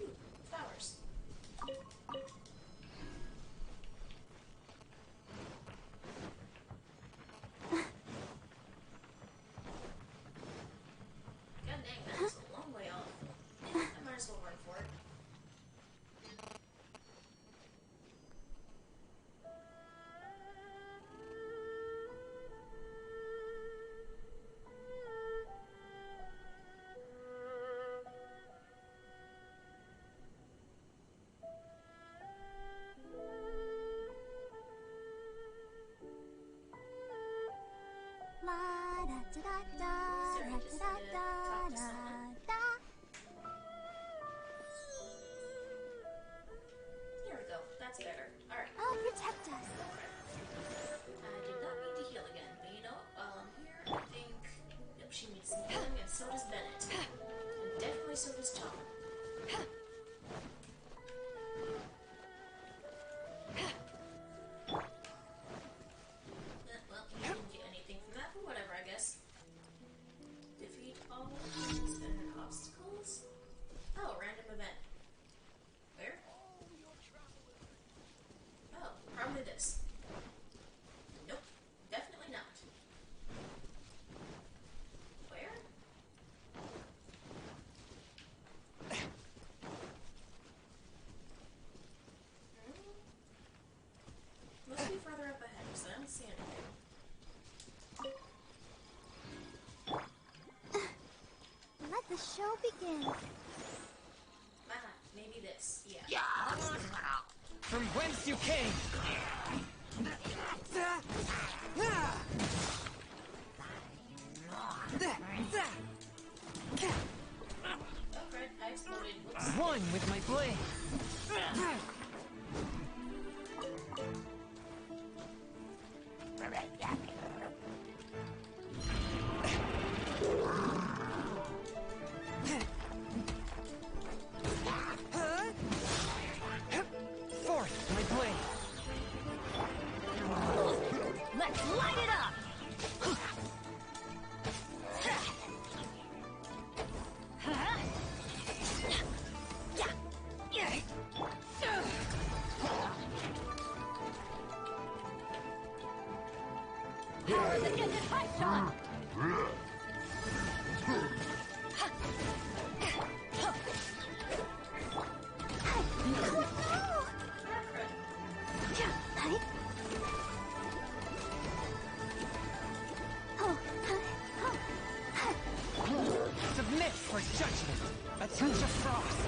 S1: Ooh, flowers. God dang, that was a long way off. I might as well run for it.
S2: La da da da da
S1: Sorry,
S2: da
S1: just
S2: da
S1: need to
S2: da
S1: talk to
S2: da
S1: someone.
S2: da.
S1: Here we go. That's better. Alright.
S2: I'll protect us.
S1: I did not mean to heal again, but you know what? While I'm here, I think... Yep, she needs some healing, and so does Bennett. And definitely so does Tom. Well, you didn't get anything from that, but whatever, I guess. Defeat all enemies and obstacles? Oh, random event. Where? Oh, probably this. Nope, definitely not. Where? Must be further up ahead, because I don't see anything.
S2: Let the show begin.
S1: Ah, maybe this. Yeah.
S6: From whence you came!
S1: Oh, crap, I exploded. Whoops.
S6: One with my blade! Fourth, my blade!
S4: Let's light it up! This gets a high shot!
S6: Submit for judgment. A touch of frost.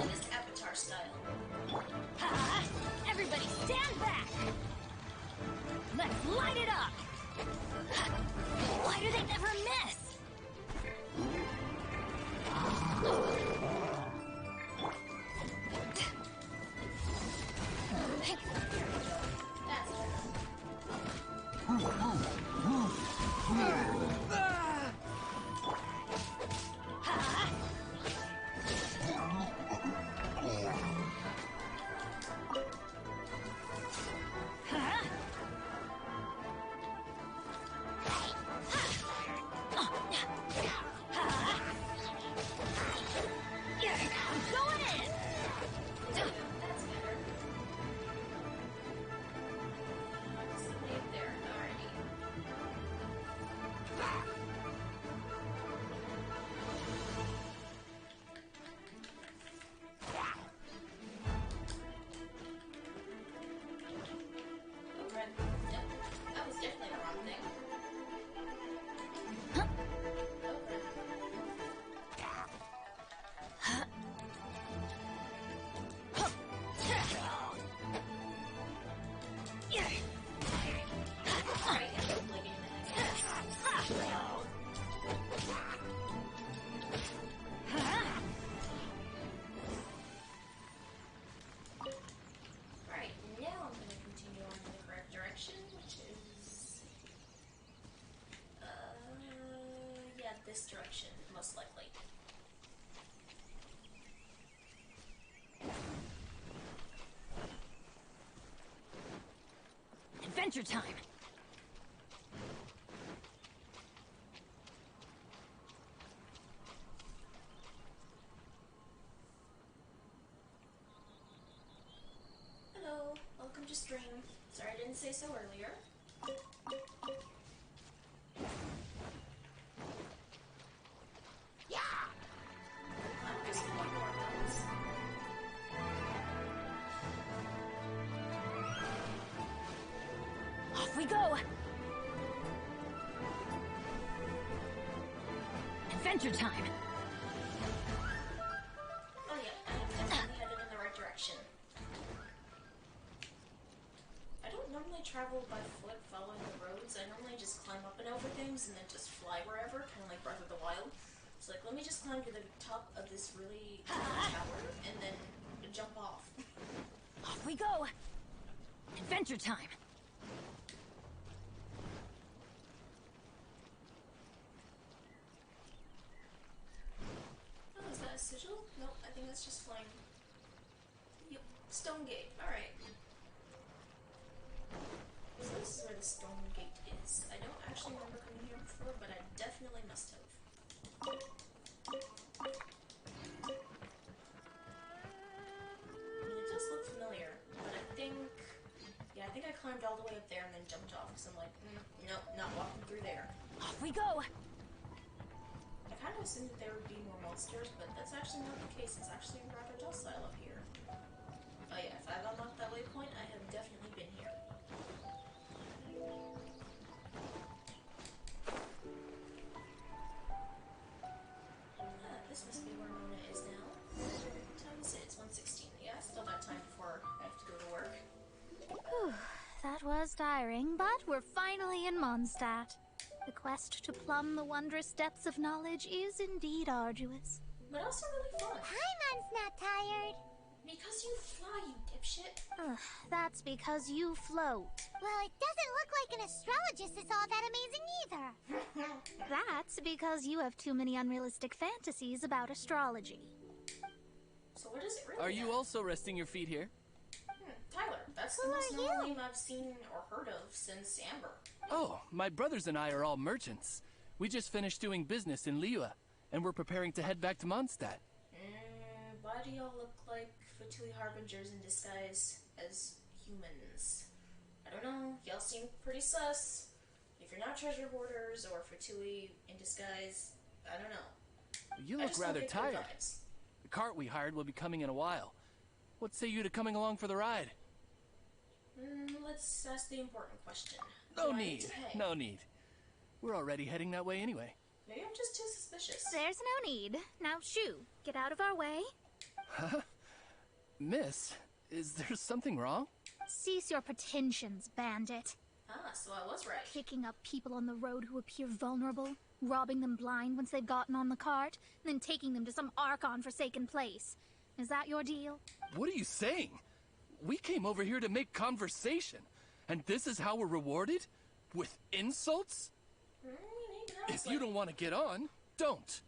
S1: This Avatar style.
S4: Everybody stand back! Let's light it up! Why do they never miss?
S1: This direction, most likely.
S4: Adventure time!
S1: Hello, welcome to stream. Sorry I didn't say so earlier.
S4: We go! Adventure time!
S1: Oh yeah, I'm definitely headed in the right direction. I don't normally travel by foot following the roads. I normally just climb up and over things and then just fly wherever, kind of like Breath of the Wild. It's like, let me just climb to the top of this really tall tower and then jump off.
S4: Off we go! Adventure time!
S1: Is that a sigil? Nope, I think that's just flame. Yep, stone gate. Alright. So this is where the stone gate is. I don't actually remember coming here before, but I definitely must have. It does look familiar, but I think... Yeah, I think I climbed all the way up there and then jumped off, because I'm like, nope, not walking through there.
S4: Off we go!
S1: I kind of assumed that there would be more monsters, but that's actually not the case. It's actually rather docile up here. Oh yeah, if I've unlocked that waypoint, I have definitely been here. This must be where Mona is now. What time is it? It's 1:16. Yeah, I still got time before I have to go to work.
S4: Whew, that was tiring, but we're finally in Mondstadt. The quest to plumb the wondrous depths of knowledge is indeed arduous.
S1: But also really fun.
S2: Paimon's not tired.
S1: Because you fly, you dipshit.
S4: That's because you float.
S2: Well, it doesn't look like an astrologist is all that amazing either.
S4: That's because you have too many unrealistic fantasies about astrology.
S1: So what is it really?
S6: Are you also resting your feet here?
S1: Tyler, that's the most normal name I've seen or heard of since Amber.
S6: Oh, my brothers and I are all merchants. We just finished doing business in Liyue, and we're preparing to head back to Mondstadt.
S1: Why do y'all look like Fatui Harbingers in disguise as humans? I don't know, y'all seem pretty sus. if you're not treasure hoarders or Fatui in disguise, I don't know.
S6: You
S1: I
S6: look
S1: just don't
S6: rather
S1: get good
S6: tired.
S1: vibes.
S6: The cart we hired will be coming in a while. What say you to coming along for the ride?
S1: Let's ask the important question.
S6: No
S1: Do I
S6: need.
S1: to pay?
S6: No need. We're already heading that way anyway.
S1: Maybe I'm just too suspicious.
S4: There's no need. Now, shoo, get out of our way.
S6: Huh? Miss, is there something wrong?
S4: Cease your pretensions, bandit.
S1: Ah, so I was right.
S4: Picking up people on the road who appear vulnerable, robbing them blind once they've gotten on the cart, and then taking them to some Archon-forsaken place. Is that your deal?
S6: What are you saying? We came over here to make conversation, and this is how we're rewarded? With insults?
S1: Maybe that was
S6: If you don't want to get on, don't.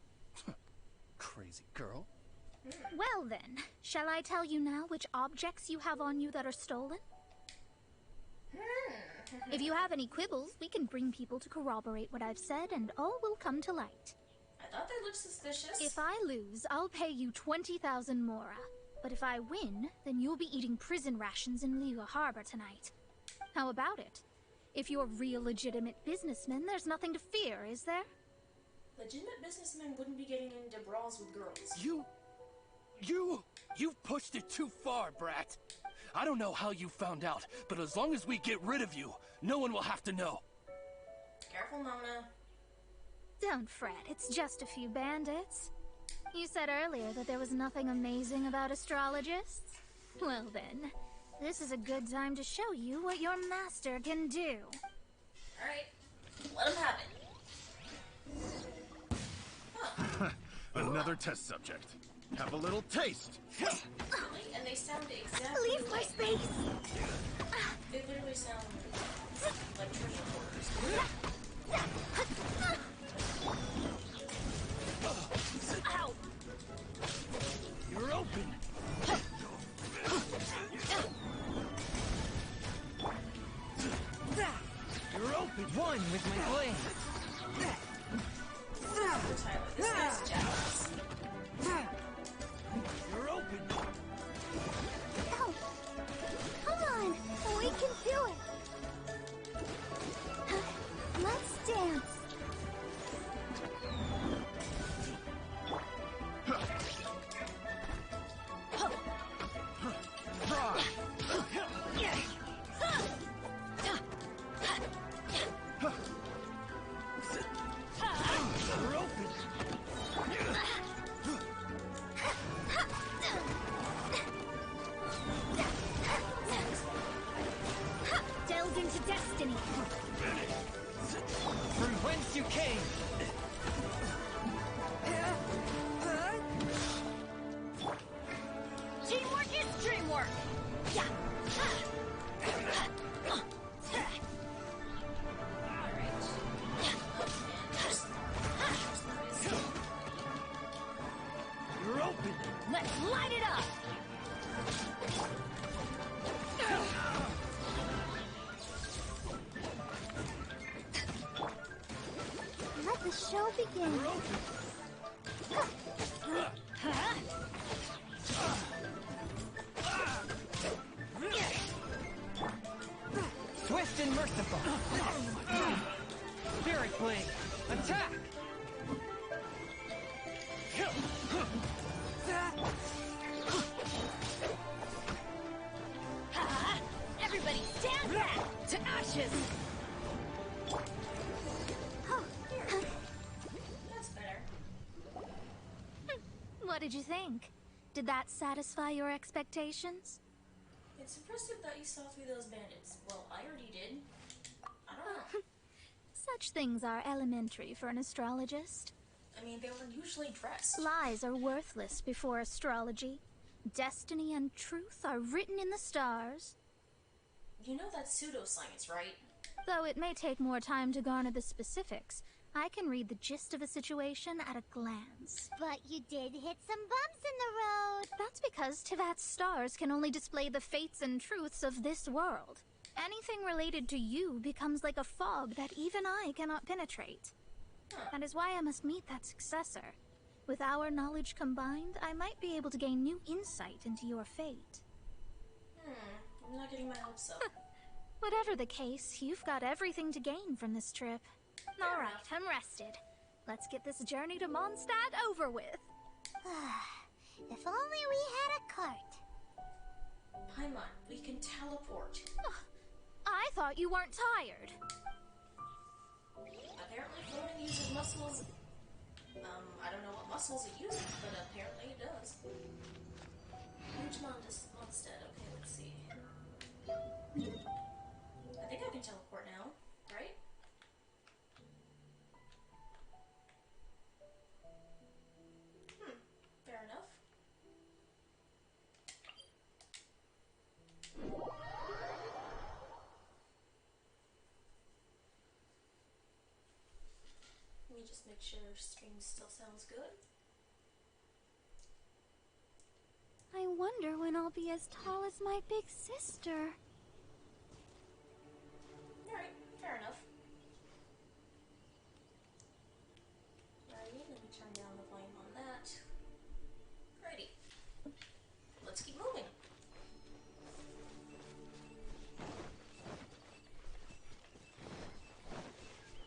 S6: Crazy girl.
S4: Well then, shall I tell you now which objects you have on you that are stolen? If you have any quibbles, we can bring people to corroborate what I've said, and all will come to light.
S1: I thought they looked suspicious.
S4: If I lose, I'll pay you 20,000 mora. But if I win, then you'll be eating prison rations in Liyue Harbor tonight. How about it? If you're real legitimate businessmen, there's nothing to fear, is there?
S1: Legitimate businessmen wouldn't be getting into brawls with girls.
S6: You've pushed it too far, brat. I don't know how you found out, but as long as we get rid of you, no one will have to know.
S1: Careful, Mona.
S4: Don't fret, it's just a few bandits. You said earlier that there was nothing amazing about astrologists? Well then, this is a good time to show you what your master can do.
S1: Alright, let him have it. Huh.
S10: Another test subject. Have a little taste.
S1: Really? And they sound exactly
S4: Leave my
S1: like...
S4: space!
S1: They literally sound like treasure hoarders.
S4: Ow!
S6: You're open. You're open.
S11: One with my blade.
S1: Tyler, this guy's jealous.
S6: You're open.
S2: Ow! Come on! We can do it! Let's dance!
S6: You're open.
S4: Delve into destiny!
S11: From whence you came.
S8: Teamwork is dreamwork! Yeah!
S6: You're open.
S8: Let's light it up!
S2: Let the show begin!
S11: Swift and merciful. Spirit blade. Attack.
S8: Everybody stand back to ashes!
S1: That's better.
S4: What did you think? Did that satisfy your expectations?
S1: It's impressive that you saw through those bandits. Well, I already did. I don't know.
S4: Such things are elementary for an astrologist.
S1: I mean, they were usually dressed.
S4: Lies are worthless before astrology. Destiny and truth are written in the stars.
S1: You know that's pseudoscience, right?
S4: Though it may take more time to garner the specifics, I can read the gist of a situation at a glance.
S2: But you did hit some bumps in the road!
S4: That's because Tivat's stars can only display the fates and truths of this world. Anything related to you becomes like a fog that even I cannot penetrate. That is why I must meet that successor. With our knowledge combined, I might be able to gain new insight into your fate.
S1: I'm not getting my hopes up.
S4: Whatever the case, you've got everything to gain from this trip. Alright, I'm rested. Let's get this journey to Mondstadt over with.
S2: If only we had a cart.
S1: Paimon, we can teleport.
S4: I thought you weren't tired.
S1: Apparently floating uses muscles. I don't know what muscles it uses, but apparently it does. Huge Mondstadt. Okay, let's see. I think I can teleport now, right? Fair enough. Let me just make sure stream still sounds good.
S4: I wonder when I'll be as tall as my big sister.
S1: Alright, fair enough. Alrighty, let me turn down the volume on that. Alrighty. Let's keep moving.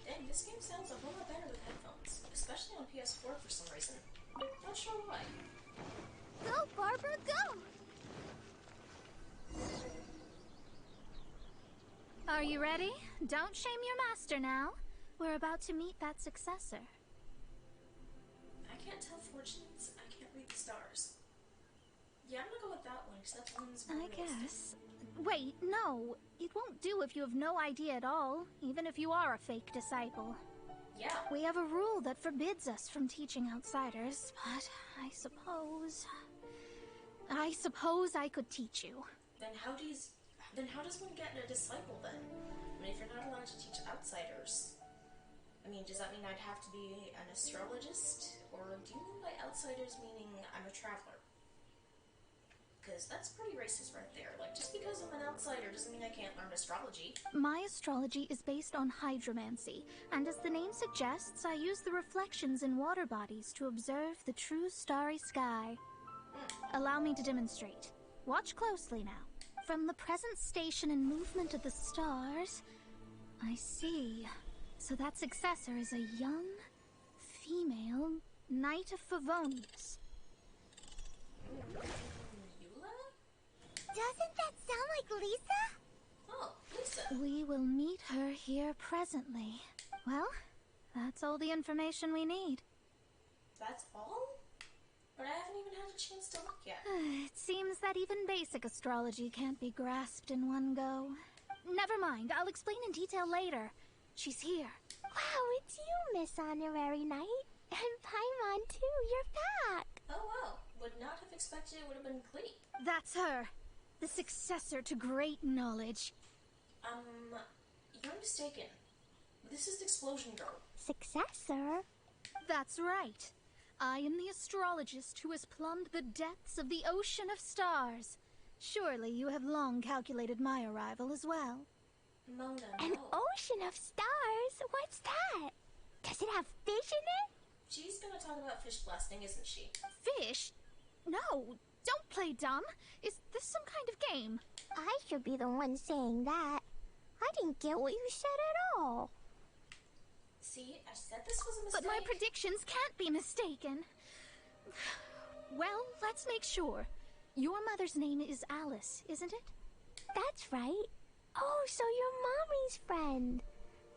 S1: Dang, this game sounds a whole lot better with headphones, especially on PS4 for some reason. Not sure why.
S4: Go, Barbara, go! Are you ready? Don't shame your master now. We're about to meet that successor.
S1: I can't tell fortunes. I can't read the stars. Yeah, I'm gonna go with that one, because that one's more
S4: I
S1: realistic.
S4: guess. Wait, no. It won't do if you have no idea at all, even if you are a fake disciple.
S1: Yeah.
S4: We have a rule that forbids us from teaching outsiders, but I suppose I could teach you.
S1: Then how does one get a disciple then? I mean, if you're not allowed to teach outsiders, I mean, does that mean I'd have to be an astrologist? Or do you mean by outsiders meaning I'm a traveler? Because that's pretty racist right there. Like, just because I'm an outsider doesn't mean I can't learn astrology.
S4: My astrology is based on hydromancy, and as the name suggests, I use the reflections in water bodies to observe the true starry sky. Allow me to demonstrate. Watch closely now. From the present station and movement of the stars, I see. So that successor is a young, female Knight of Favonius.
S2: Doesn't that sound like Lisa?
S1: Oh, Lisa.
S4: We will meet her here presently. Well, that's all the information we need.
S1: That's all? But I haven't even had a chance to look yet.
S4: It seems that even basic astrology can't be grasped in one go. Never mind, I'll explain in detail later. She's here.
S2: Wow, it's you, Miss Honorary Knight. And Paimon, too. You're back.
S1: Oh, wow. Would not have expected it would have been Clee.
S4: That's her. The successor to great knowledge.
S1: You're mistaken. This is the Explosion Girl.
S2: Successor?
S4: That's right. I am the astrologist who has plumbed the depths of the ocean of stars. Surely you have long calculated my arrival as well.
S1: Mona,
S2: An ocean of stars? What's that? Does it have fish in it?
S1: She's gonna talk about fish blasting, isn't she?
S4: Fish? No, don't play dumb. Is this some kind of game?
S2: I should be the one saying that. I didn't get what you said at all.
S1: See, I said this was a mistake.
S4: But my predictions can't be mistaken. Well, let's make sure. Your mother's name is Alice, isn't it?
S2: That's right. Oh, so you're Mommy's friend.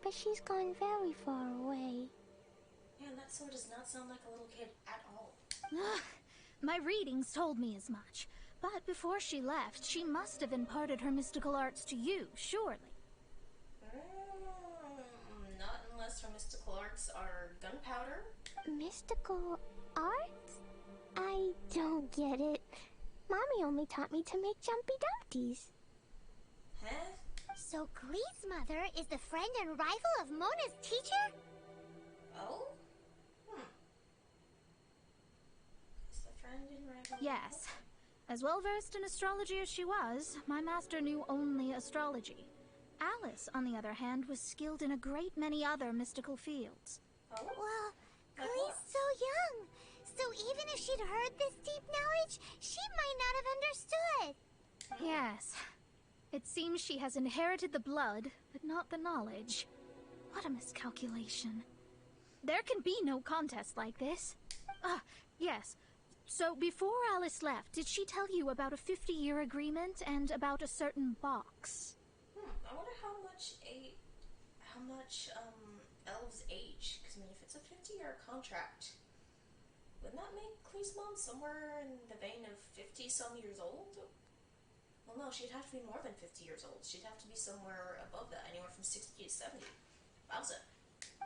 S2: But she's gone very far away.
S1: Man, that sword does not sound like a little kid at all.
S4: My readings told me as much. But before she left, she must have imparted her mystical arts to you, surely.
S1: Not unless her mystical arts are gunpowder.
S2: Mystical arts? I don't get it. Mommy only taught me to make jumpy dumpties.
S1: Huh?
S2: So Glee's mother is the friend and rival of Mona's teacher?
S1: Oh? Is the friend in rival?
S4: Yes. As well versed in astrology as she was, my master knew only astrology. Alice, on the other hand, was skilled in a great many other mystical fields.
S1: Oh?
S2: Well, Glee's so young. So even if she'd heard this deep knowledge, she might not have understood.
S4: Yes. It seems she has inherited the blood, but not the knowledge. What a miscalculation. There can be no contest like this. Ah, yes. So before Alice left, did she tell you about a 50-year agreement and about a certain box?
S1: I wonder how much elves age. Because, I mean, if it's a 50-year contract, wouldn't that make Cleesmon somewhere in the vein of 50-some years old? Well, no, she'd have to be more than 50 years old. She'd have to be somewhere above that, anywhere from 60 to 70. Wowza.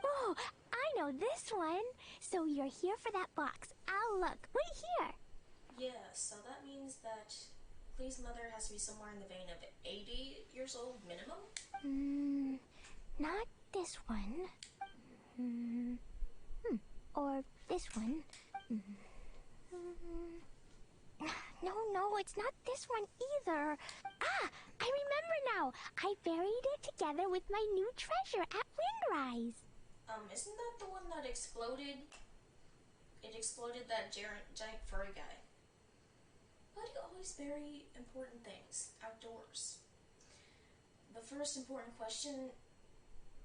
S2: Oh, I know this one. So you're here for that box. I'll look. Right here.
S1: Yeah, so that means that Clee's mother has to be somewhere in the vein of 80 years old minimum?
S2: Not this one. Or this one. No, it's not this one either. Ah, I remember now. I buried it together with my new treasure at Windrise.
S1: Isn't that the one that exploded? It exploded that giant furry guy. Why do you always bury important things outdoors? The first important question,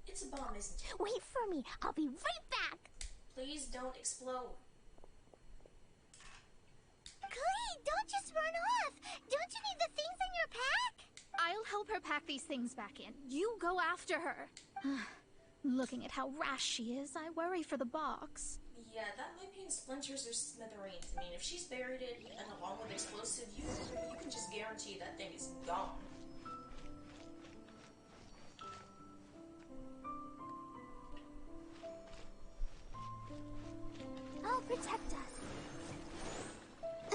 S1: it's a bomb, isn't it?
S2: Wait for me. I'll be right back.
S1: Please don't explode.
S2: Clee, don't just run off. Don't you need the things in your pack?
S4: I'll help her pack these things back in. You go after her. Looking at how rash she is, I worry for the box.
S1: Yeah, that might be in splinters or smithereens. I mean, if she's buried it and along with explosive, you can just guarantee that thing is gone.
S2: I'll protect us.
S1: I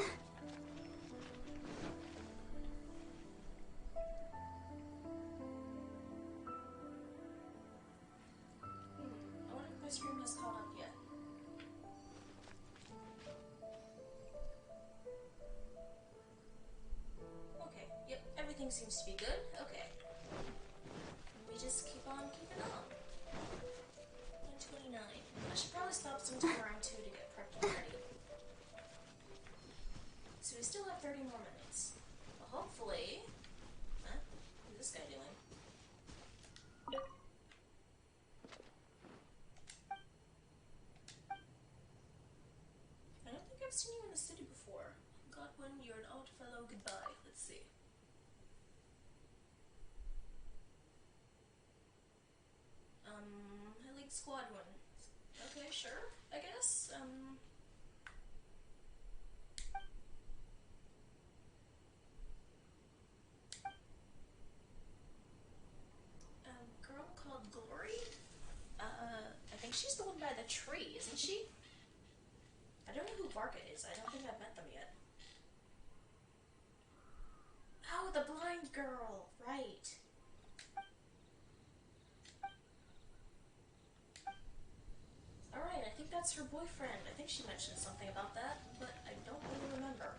S1: wonder if my stream has caught up yet. Okay, yep, everything seems to be good. Okay. We just keep on keeping on. 129. I should probably stop sometime around 2 to get prepped and ready. So we still have 30 more minutes. Well, hopefully... Huh? What's this guy doing? I don't think I've seen you in the city before. Godwin, you're an odd fellow. Goodbye. Let's see. Elite Squadron. Okay, sure, I guess. A girl called Glory? I think she's the one by the tree, isn't she? I don't know who Varka is. I don't think I've met them yet. Oh, the blind girl. Right. Alright, I think that's her boyfriend. I think she mentioned something about that, but I don't really remember.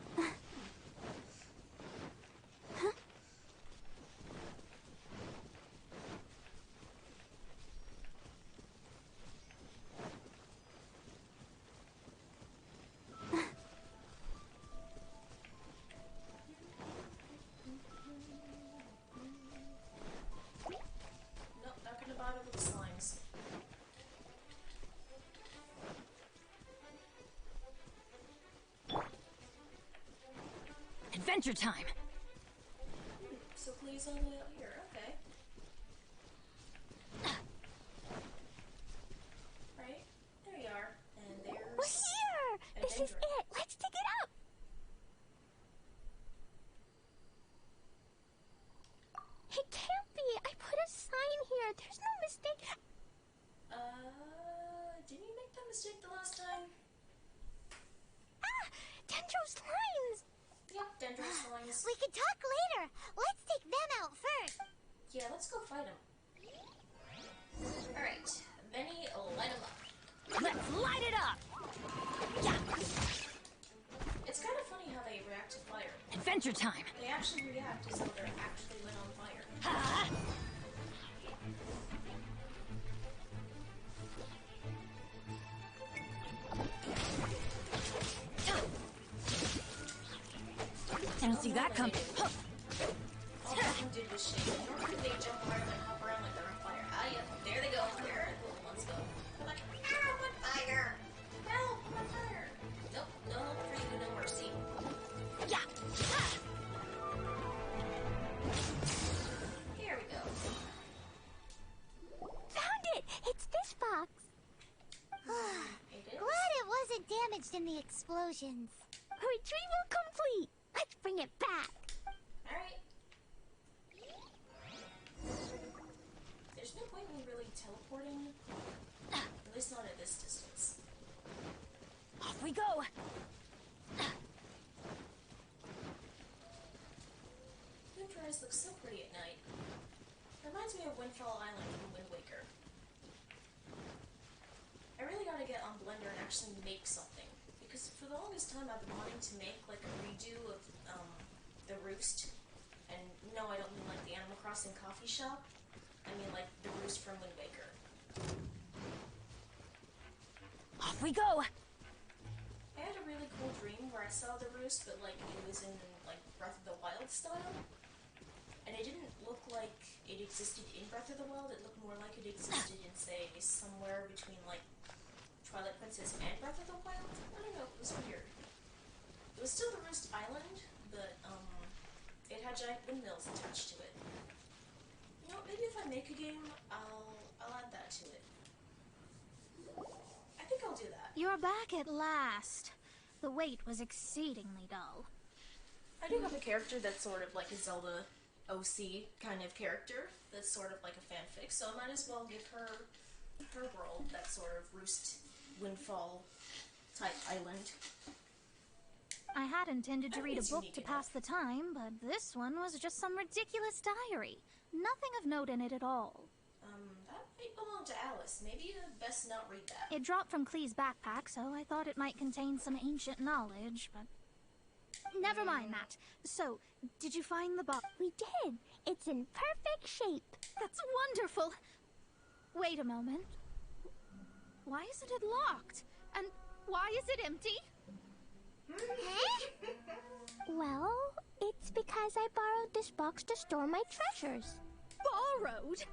S1: Nope, not gonna bother with the slimes.
S11: Adventure time!
S1: So Clee's all the way out here, okay. Right? There you are. And there's...
S2: We're here! This is it. Let's dig it up. It can't be. I put a sign here. There's no mistake.
S1: Didn't you make that mistake the last time?
S2: Ah! Dendro's lines!
S1: Yep, Dendro slimes.
S2: We can talk later. Let's take them out first.
S1: Yeah, let's go fight him. Alright, Benny, light him up.
S11: Let's light it up! Yeah!
S1: It's kind of funny how they react to fire.
S11: Adventure time!
S1: They actually react as though they're actually lit on fire.
S11: Ha! Didn't see that coming.
S1: All of them did this shape. Normally they jump around and hop around like they're on fire. Ah, yeah, there they go. There are the little ones go. I'm like, ow, I'm on fire! Help, I'm on fire! Nope, no help for you, no mercy.
S2: Yeah.
S1: Here we go.
S2: Found it! It's this box. Glad it wasn't damaged in the explosions. Retrieval complete. Let's bring it back.
S1: Alright. There's no point in me really teleporting. At least not at this distance.
S2: Off we go.
S1: Moonrise looks so pretty at night. Reminds me of Windfall Island from Wind Waker. I really gotta get on Blender and actually make something. Because for the longest time I've been wanting to make like a redo of the Roost. And no, I don't mean like the Animal Crossing coffee shop. I mean like the Roost from Wind Waker.
S2: Off we go.
S1: I had a really cool dream where I saw the Roost, but like it was in like Breath of the Wild style. And it didn't look like it existed in Breath of the Wild, it looked more like it existed in, say, somewhere between like Twilight Princess and Breath of the Wild. I don't know, it was weird. It was still the Roost Island, but it had giant windmills attached to it. You know, maybe if I make a game, I'll add that to it. I think I'll do that.
S4: You're back at last. The wait was exceedingly dull.
S1: I do have a character that's sort of like a Zelda OC kind of character that's sort of like a fanfic, so I might as well give her world, that sort of Roost Windfall type island.
S4: I had intended to
S1: I
S4: read
S1: think
S4: a
S1: it's
S4: book
S1: unique
S4: to
S1: enough.
S4: pass the time, but this one was just some ridiculous diary. Nothing of note in it at all.
S1: That might belong to Alice. Maybe you'd best not read that.
S4: It dropped from Clee's backpack, so I thought it might contain some ancient knowledge, but... Never mind that. So, did you find the box?
S2: We did. It's in perfect shape.
S4: That's wonderful! Wait a moment. Why isn't it locked? And why is it empty?
S2: Huh? Well, it's because I borrowed this box to store my treasures.
S4: Borrowed?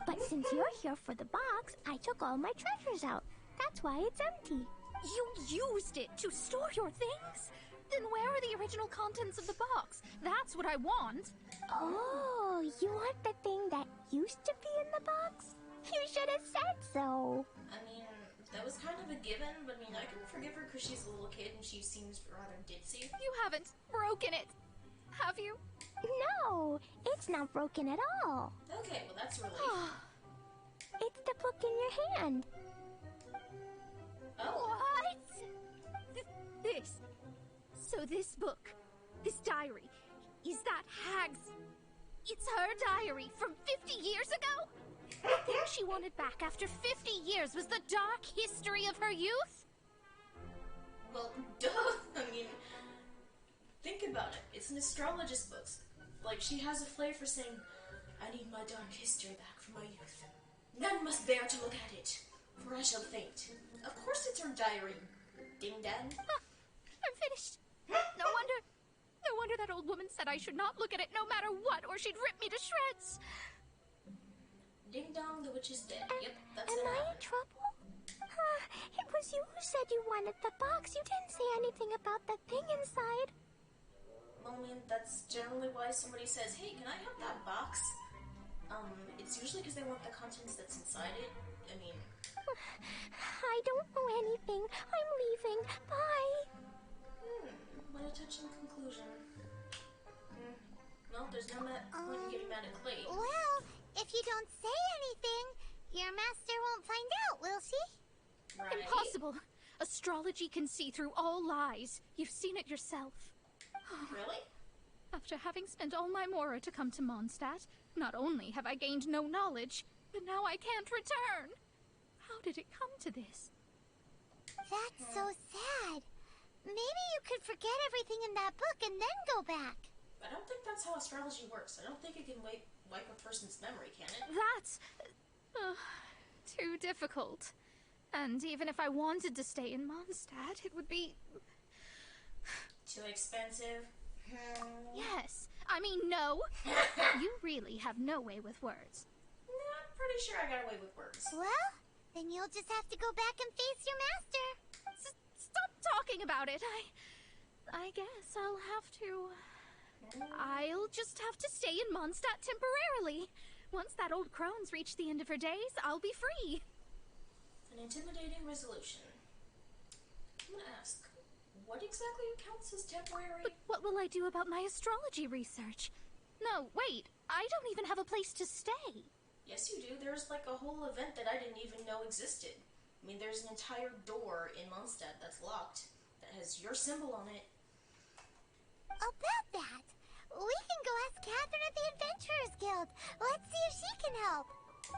S2: But since you're here for the box, I took all my treasures out. That's why it's empty.
S4: You used it to store your things? Then where are the original contents of the box? That's what I want.
S2: Oh, you want the thing that used to be in the box? You should have said so.
S1: I mean, that was kind of a given, but I mean, I can forgive her because she's a little kid and she seems rather ditzy.
S4: You haven't broken it, have you?
S2: No, it's not broken at all.
S1: Okay, well that's a relief.
S2: It's the book in your hand.
S1: Oh.
S4: What? This. So this book, this diary, is that Hag's... It's her diary from 50 years ago? The thing she wanted back after 50 years was the dark history of her youth?
S1: Well, duh. I mean, think about it. It's an astrologist book. Like, she has a flair for saying, I need my dark history back from my youth. None must bear to look at it, for I shall faint. Of course it's her diary, ding-dang.
S4: I'm finished. No wonder that old woman said I should not look at it no matter what, or she'd rip me to shreds.
S1: Ding-dong, the witch is dead. Yep, that's
S2: Am
S1: gonna
S2: I
S1: happen.
S2: in trouble? It was you who said you wanted the box. You didn't say anything about the thing inside.
S1: Well, I mean, that's generally why somebody says, hey, can I have that box? It's usually because they want the contents that's inside it. I mean...
S2: I don't know anything. I'm leaving. Bye.
S1: What a touching conclusion. Well, there's no point in getting mad at Clay.
S2: Well, if you don't say anything, your master won't find out, will she?
S1: Right.
S4: Impossible. Astrology can see through all lies. You've seen it yourself.
S1: Really?
S4: After having spent all my mora to come to Mondstadt, not only have I gained no knowledge, but now I can't return. How did it come to this?
S2: That's so sad. Maybe you could forget everything in that book and then go back.
S1: I don't think that's how astrology works. I don't think it can wipe a person's memory, can it?
S4: That's... too difficult. And even if I wanted to stay in Mondstadt, it would be...
S1: Too expensive?
S4: Yes, I mean, no. You really have no way with words.
S1: I'm pretty sure I got away with words.
S2: Well, then you'll just have to go back and face your master.
S4: Stop talking about it. I guess I'll have to... I'll just have to stay in Mondstadt temporarily. Once that old crone's reached the end of her days, I'll be free.
S1: An intimidating resolution. I'm gonna ask, what exactly counts as temporary?
S4: But what will I do about my astrology research? No, wait, I don't even have a place to stay.
S1: Yes, you do. There's like a whole event that I didn't even know existed. I mean, there's an entire door in Mondstadt that's locked that has your symbol on it.
S2: About that, we can go ask Catherine at the Adventurers Guild. Let's see if she can help.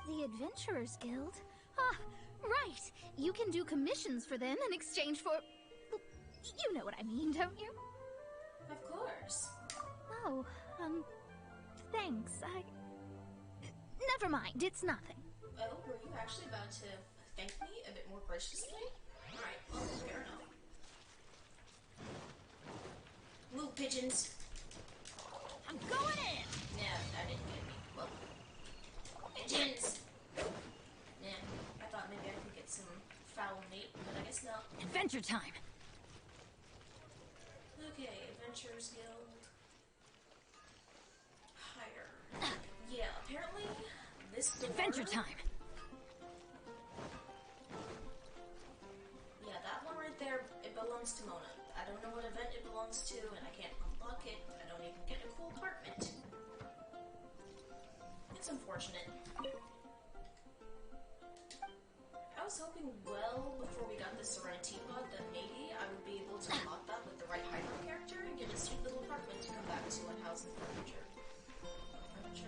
S4: The Adventurers Guild? Ah, right. You can do commissions for them in exchange for... You know what I mean, don't you?
S1: Of course.
S4: Oh, thanks. Never mind, it's nothing.
S1: Oh, were you actually about to thank me a bit more graciously? Alright, well, fair enough. Move, pigeons.
S11: I'm going in!
S1: Yeah, that didn't get me. Well, pigeons! Yeah, I thought maybe I could get some foul meat, but I guess not.
S11: Adventure time!
S1: Okay, Adventurers Guild. Hire. Yeah, apparently this door...
S11: Adventure time!
S1: Yeah, that one right there, it belongs to Mona. I don't know what event it belongs to, and I can't unlock it. I don't even get a cool apartment. It's unfortunate. I was hoping well before we got the Serenity pod that maybe I would be able to unlock that with the right Hydro character and get a sweet little apartment to come back to and house the furniture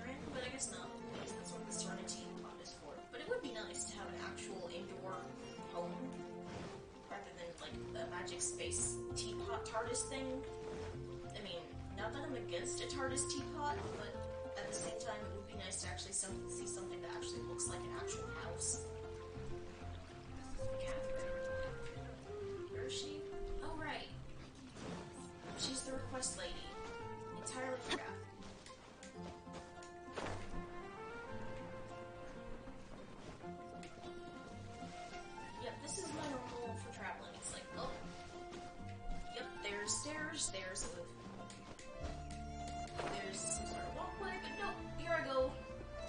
S1: in, but I guess not, because that's what the Serenity pod is for. But it would be nice to have an actual indoor home rather than like the magic space teapot TARDIS thing. I mean, not that I'm against a TARDIS teapot, but at the same time it would be nice to actually see something that actually looks like an actual house. Catherine. Where is she? Oh, right. She's the request lady. Entirely forgot. Yep, this is my normal for traveling. It's like, oh. Yep, there's stairs, there's some sort of walkway, but nope, here I go.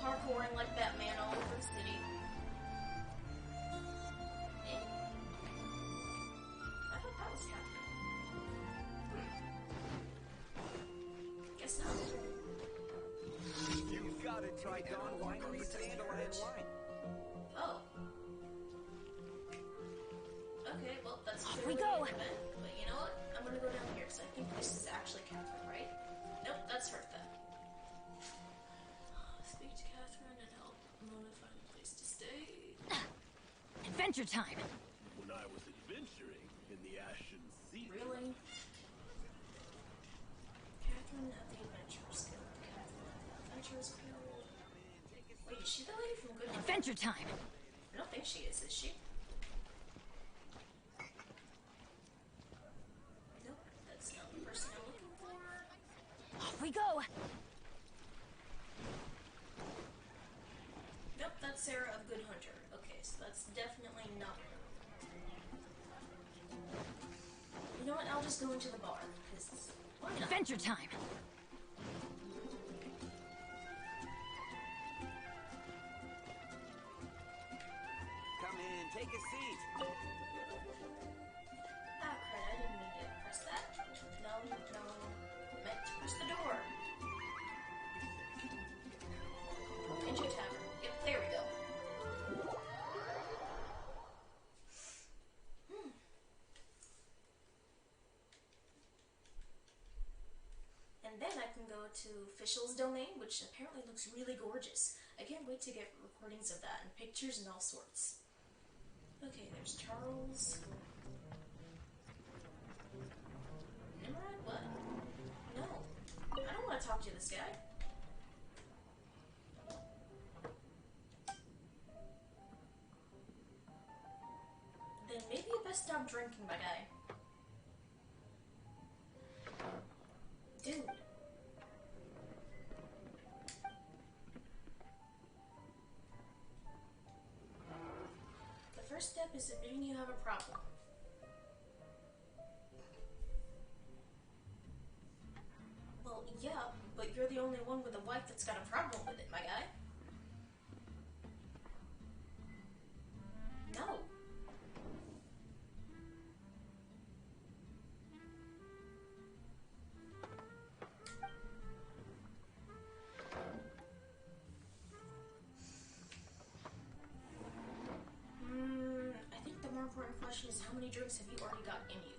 S1: Parkouring like Batman all over the city. I thought that was Catherine. Guess not.
S12: You've got to try Dawn Winery's Dandelion wine.
S1: Oh. Okay, well, that's
S11: Off
S1: clearly
S11: we go.
S1: an event, but you know what? I'm gonna go down here, because I think this is actually Catherine, right? Nope, that's Hertha. Speak to Catherine and help Mona find a place to stay.
S11: Adventure time!
S10: When I was adventuring in the Ashen Sea.
S1: Really? Catherine at the Adventurers Guild. Catherine at the Adventurers Guild. Wait, is she the lady from Good Hunter?
S11: Adventure time!
S1: I don't think she is she? Nope, that's not the person I'm looking for.
S11: Off we go!
S1: Nope, that's Sarah of Good Hunter. Okay, so that's definitely not her. You know what? I'll just go into the bar, because why not?
S11: Adventure time!
S12: Come in, take a seat.
S1: Ah, crap, I didn't mean to press that. No. Meant to press the door. Into a tavern. Yep, there we go. And then I can go to Fischl's domain, which apparently looks really gorgeous. I can't wait to get recordings of that and pictures and all sorts. Okay, there's Charles. Nimrod? What? No. I don't want to talk to this guy. Then maybe you best stop drinking, my guy. Dude. first step is admitting you have a problem. Well, yeah, but you're the only one with a wife that's got a problem with it, my guy. No. I think the more important question is how many drinks have you already got in you?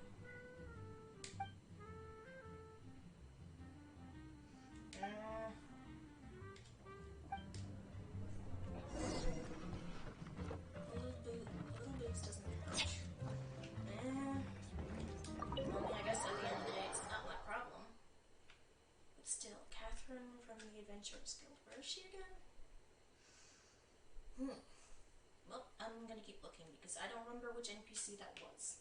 S1: Little booze doesn't hurt. Well, I guess at the end of the day, it's not my problem. But still, Catherine from the Adventurers Guild. Where is she again? Well, I'm gonna keep looking because I don't remember which NPC that was.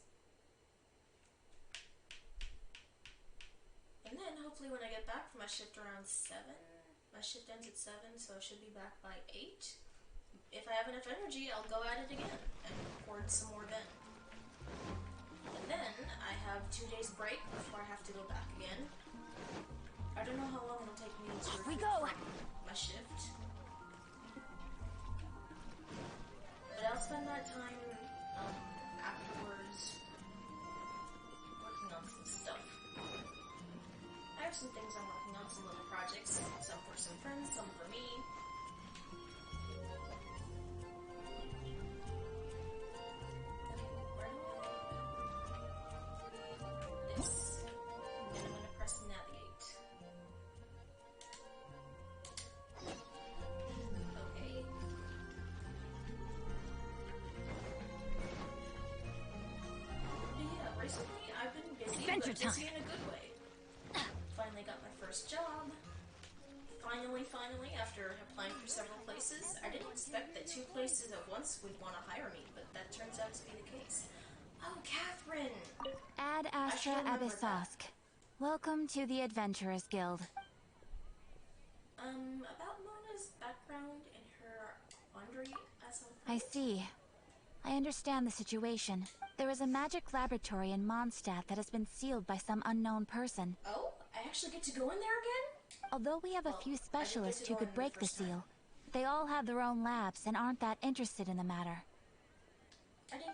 S1: And then, hopefully when I get back from my shift around 7, my shift ends at 7, so I should be back by 8. If I have enough energy, I'll go at it again and record some more then. And then, I have 2 days break before I have to go back again. I don't know how long it'll take me to recoup from my shift. But I'll spend that time afterwards working on some stuff. I have some things I'm working on, some little projects, some for some friends, some for me. Where do I... This. And then I'm gonna press navigate. Okay. Yeah, recently I've been busy,
S11: Adventure
S1: but busy
S11: time.
S1: in a good way. Finally got my first job. Finally, after applying for several places, I didn't expect that 2 places at once would want to hire me, but that turns out to be the case. Oh, Catherine!
S13: Ad Astra Abyssosk. Welcome to the Adventurers Guild.
S1: About Mona's background and her quandary as a...
S13: I see. I understand the situation. There is a magic laboratory in Mondstadt that has been sealed by some unknown person.
S1: Oh? I actually get to go in there again?
S13: Although we have a few specialists who could break the seal, they all have their own labs and aren't that interested in the matter.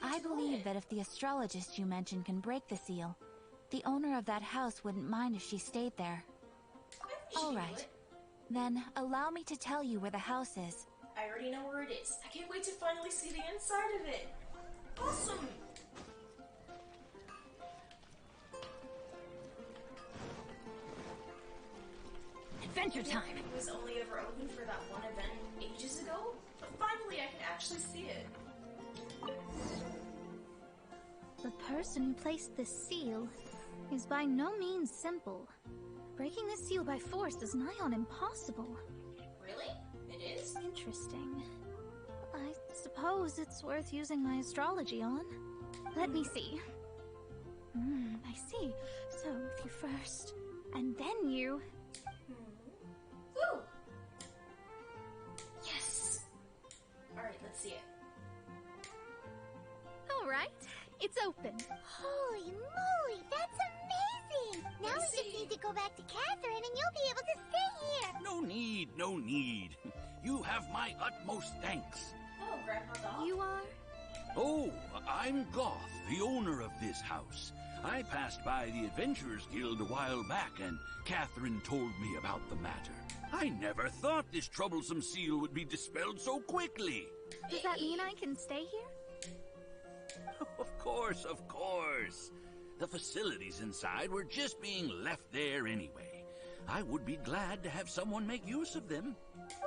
S13: I believe that if the astrologist you mentioned can break the seal, the owner of that house wouldn't mind if she stayed there. All right. Then, allow me to tell you where the house is.
S1: I already know where it is. I can't wait to finally see the inside of it. Awesome!
S11: Adventure time!
S1: It was only ever open for that one event ages ago, but finally I can actually see it.
S4: The person who placed this seal is by no means simple. Breaking this seal by force is nigh on impossible.
S1: Really? It is?
S4: Interesting. I suppose it's worth using my astrology on. Let me see. I see. So, if you first, and then you...
S1: Woo! Yes! Alright, let's see it.
S4: Alright, it's open.
S2: Holy moly, that's amazing! Now we just need to go back to Catherine and you'll be able to stay here!
S14: No need, no need. You have my utmost thanks.
S1: Oh, Grandpa Goth?
S4: You are?
S14: Oh, I'm Goth, the owner of this house. I passed by the Adventurers Guild a while back, and Catherine told me about the matter. I never thought this troublesome seal would be dispelled so quickly.
S4: Does that mean I can stay here?
S14: Of course, of course. The facilities inside were just being left there anyway. I would be glad to have someone make use of them.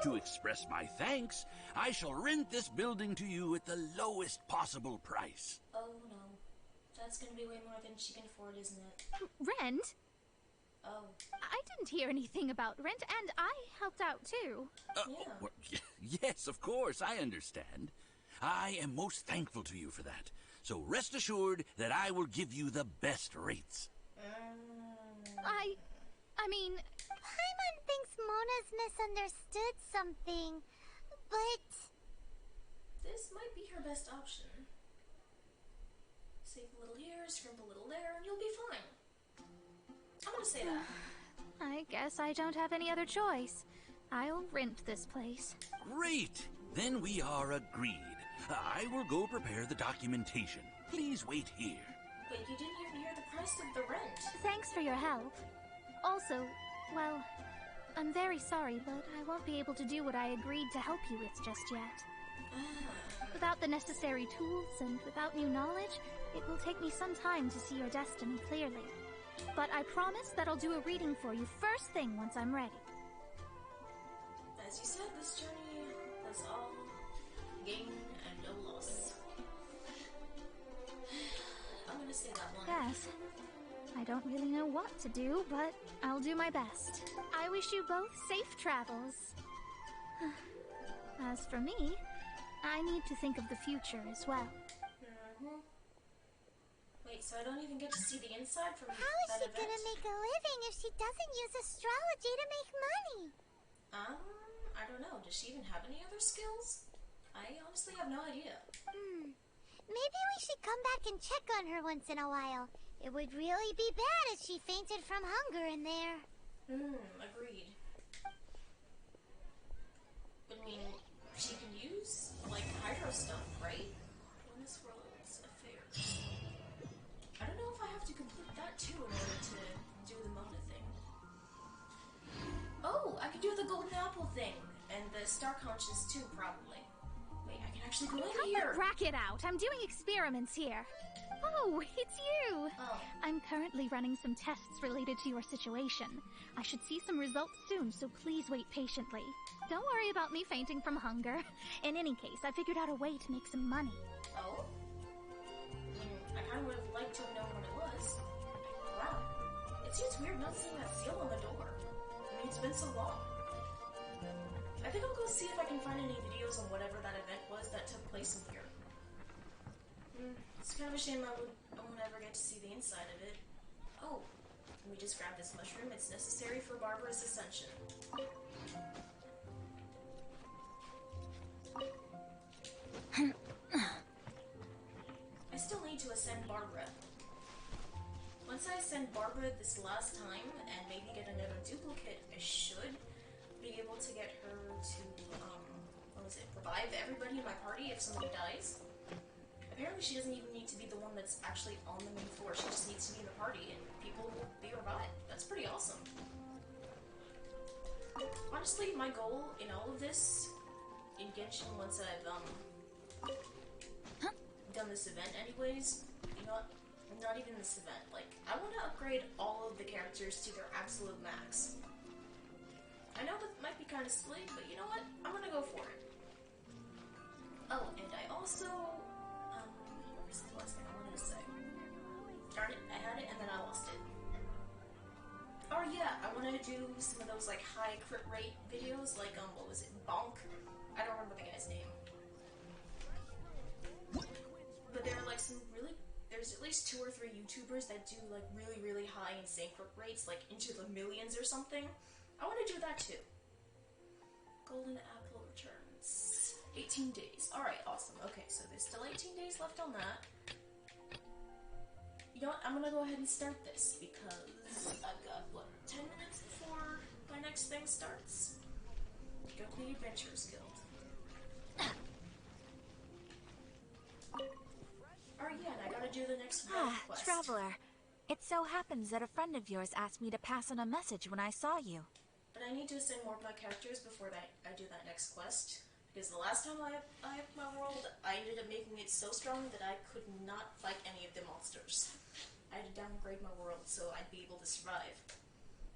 S14: To express my thanks, I shall rent this building to you at the lowest possible price.
S1: Oh no. That's gonna be way more than she can afford, isn't it?
S4: Rent?
S1: Oh.
S4: I didn't hear anything about rent, and I helped out too.
S14: Well, yes, of course, I understand. I am most thankful to you for that. So rest assured that I will give you the best rates.
S4: I mean...
S2: Paimon thinks Mona's misunderstood something, but...
S1: This might be her best option. Save a little here, scrimp a little there, and you'll be fine. I'm gonna say that.
S4: I guess I don't have any other choice. I'll rent this place.
S14: Great! Then we are agreed. I will go prepare the documentation. Please wait here.
S1: But you didn't even hear the price of the rent.
S4: Thanks for your help. Also, well, I'm very sorry, but I won't be able to do what I agreed to help you with just yet. Without the necessary tools and without new knowledge, it will take me some time to see your destiny clearly. But I promise that I'll do a reading for you first thing once I'm ready.
S1: As you said, this journey was all gain and no loss. I'm gonna say that one.
S4: Yes. I don't really know what to do, but I'll do my best. I wish you both safe travels. As for me, I need to think of the future as well.
S1: Wait, so I don't even get to see the inside from
S2: How is
S1: that
S2: she
S1: event?
S2: gonna make a living if she doesn't use astrology to make money?
S1: I don't know. Does she even have any other skills? I honestly have no idea.
S2: Maybe we should come back and check on her once in a while. It would really be bad if she fainted from hunger in there.
S1: Agreed. But I mean, she can use, like, hydro stuff, right? In this world's affairs. I don't know if I have to complete that too in order to do the Mona thing. Oh, I can do the golden apple thing. And the star conches too, probably. Wait, I can actually go in here!
S4: Rack it out! I'm doing experiments here! Oh, it's you!
S1: Oh.
S4: I'm currently running some tests related to your situation. I should see some results soon, so please wait patiently. Don't worry about me fainting from hunger. In any case, I figured out a way to make some money.
S1: Oh? I kinda would have liked to have known what it was. Wow. It seems weird not seeing that seal on the door. I mean, it's been so long. I think I'll go see if I can find any videos on whatever that event was that took place in here. It's kind of a shame I won't ever get to see the inside of it. Oh, let me just grab this mushroom. It's necessary for Barbara's ascension. I still need to ascend Barbara. Once I ascend Barbara this last time, and maybe get another duplicate, I should be able to get her to, revive everybody in my party if somebody dies. Apparently she doesn't even need to be the one that's actually on the main floor, she just needs to be in the party and people will be revived. That's pretty awesome. Honestly, my goal in all of this, in Genshin, once I've, done this event anyways, you know what, not even this event, like, I want to upgrade all of the characters to their absolute max. I know that might be kind of silly, but you know what? I'm gonna go for it. Oh, and I also, what was the last thing I wanted to say? Darn it, I had it and then I lost it. Oh yeah, I wanted to do some of those, like, high crit rate videos, like, what was it, Bonk? I don't remember the guy's name. But there are, like, some really, there's at least 2 or 3 YouTubers that do, like, really, really high insane crit rates, like, into the millions or something. I want to do that too. Golden apple returns. 18 days. Alright, awesome. Okay, so there's still 18 days left on that. You know what? I'm gonna go ahead and start this because I've got, what, 10 minutes before my next thing starts? Go to the Adventurers Guild. Alright, yeah, and I gotta do the next quest.
S13: Traveler. It so happens that a friend of yours asked me to pass on a message when I saw you.
S1: But I need to ascend more of my characters before I do that next quest. Because the last time I upped my world, I ended up making it so strong that I could not fight any of the monsters. I had to downgrade my world so I'd be able to survive.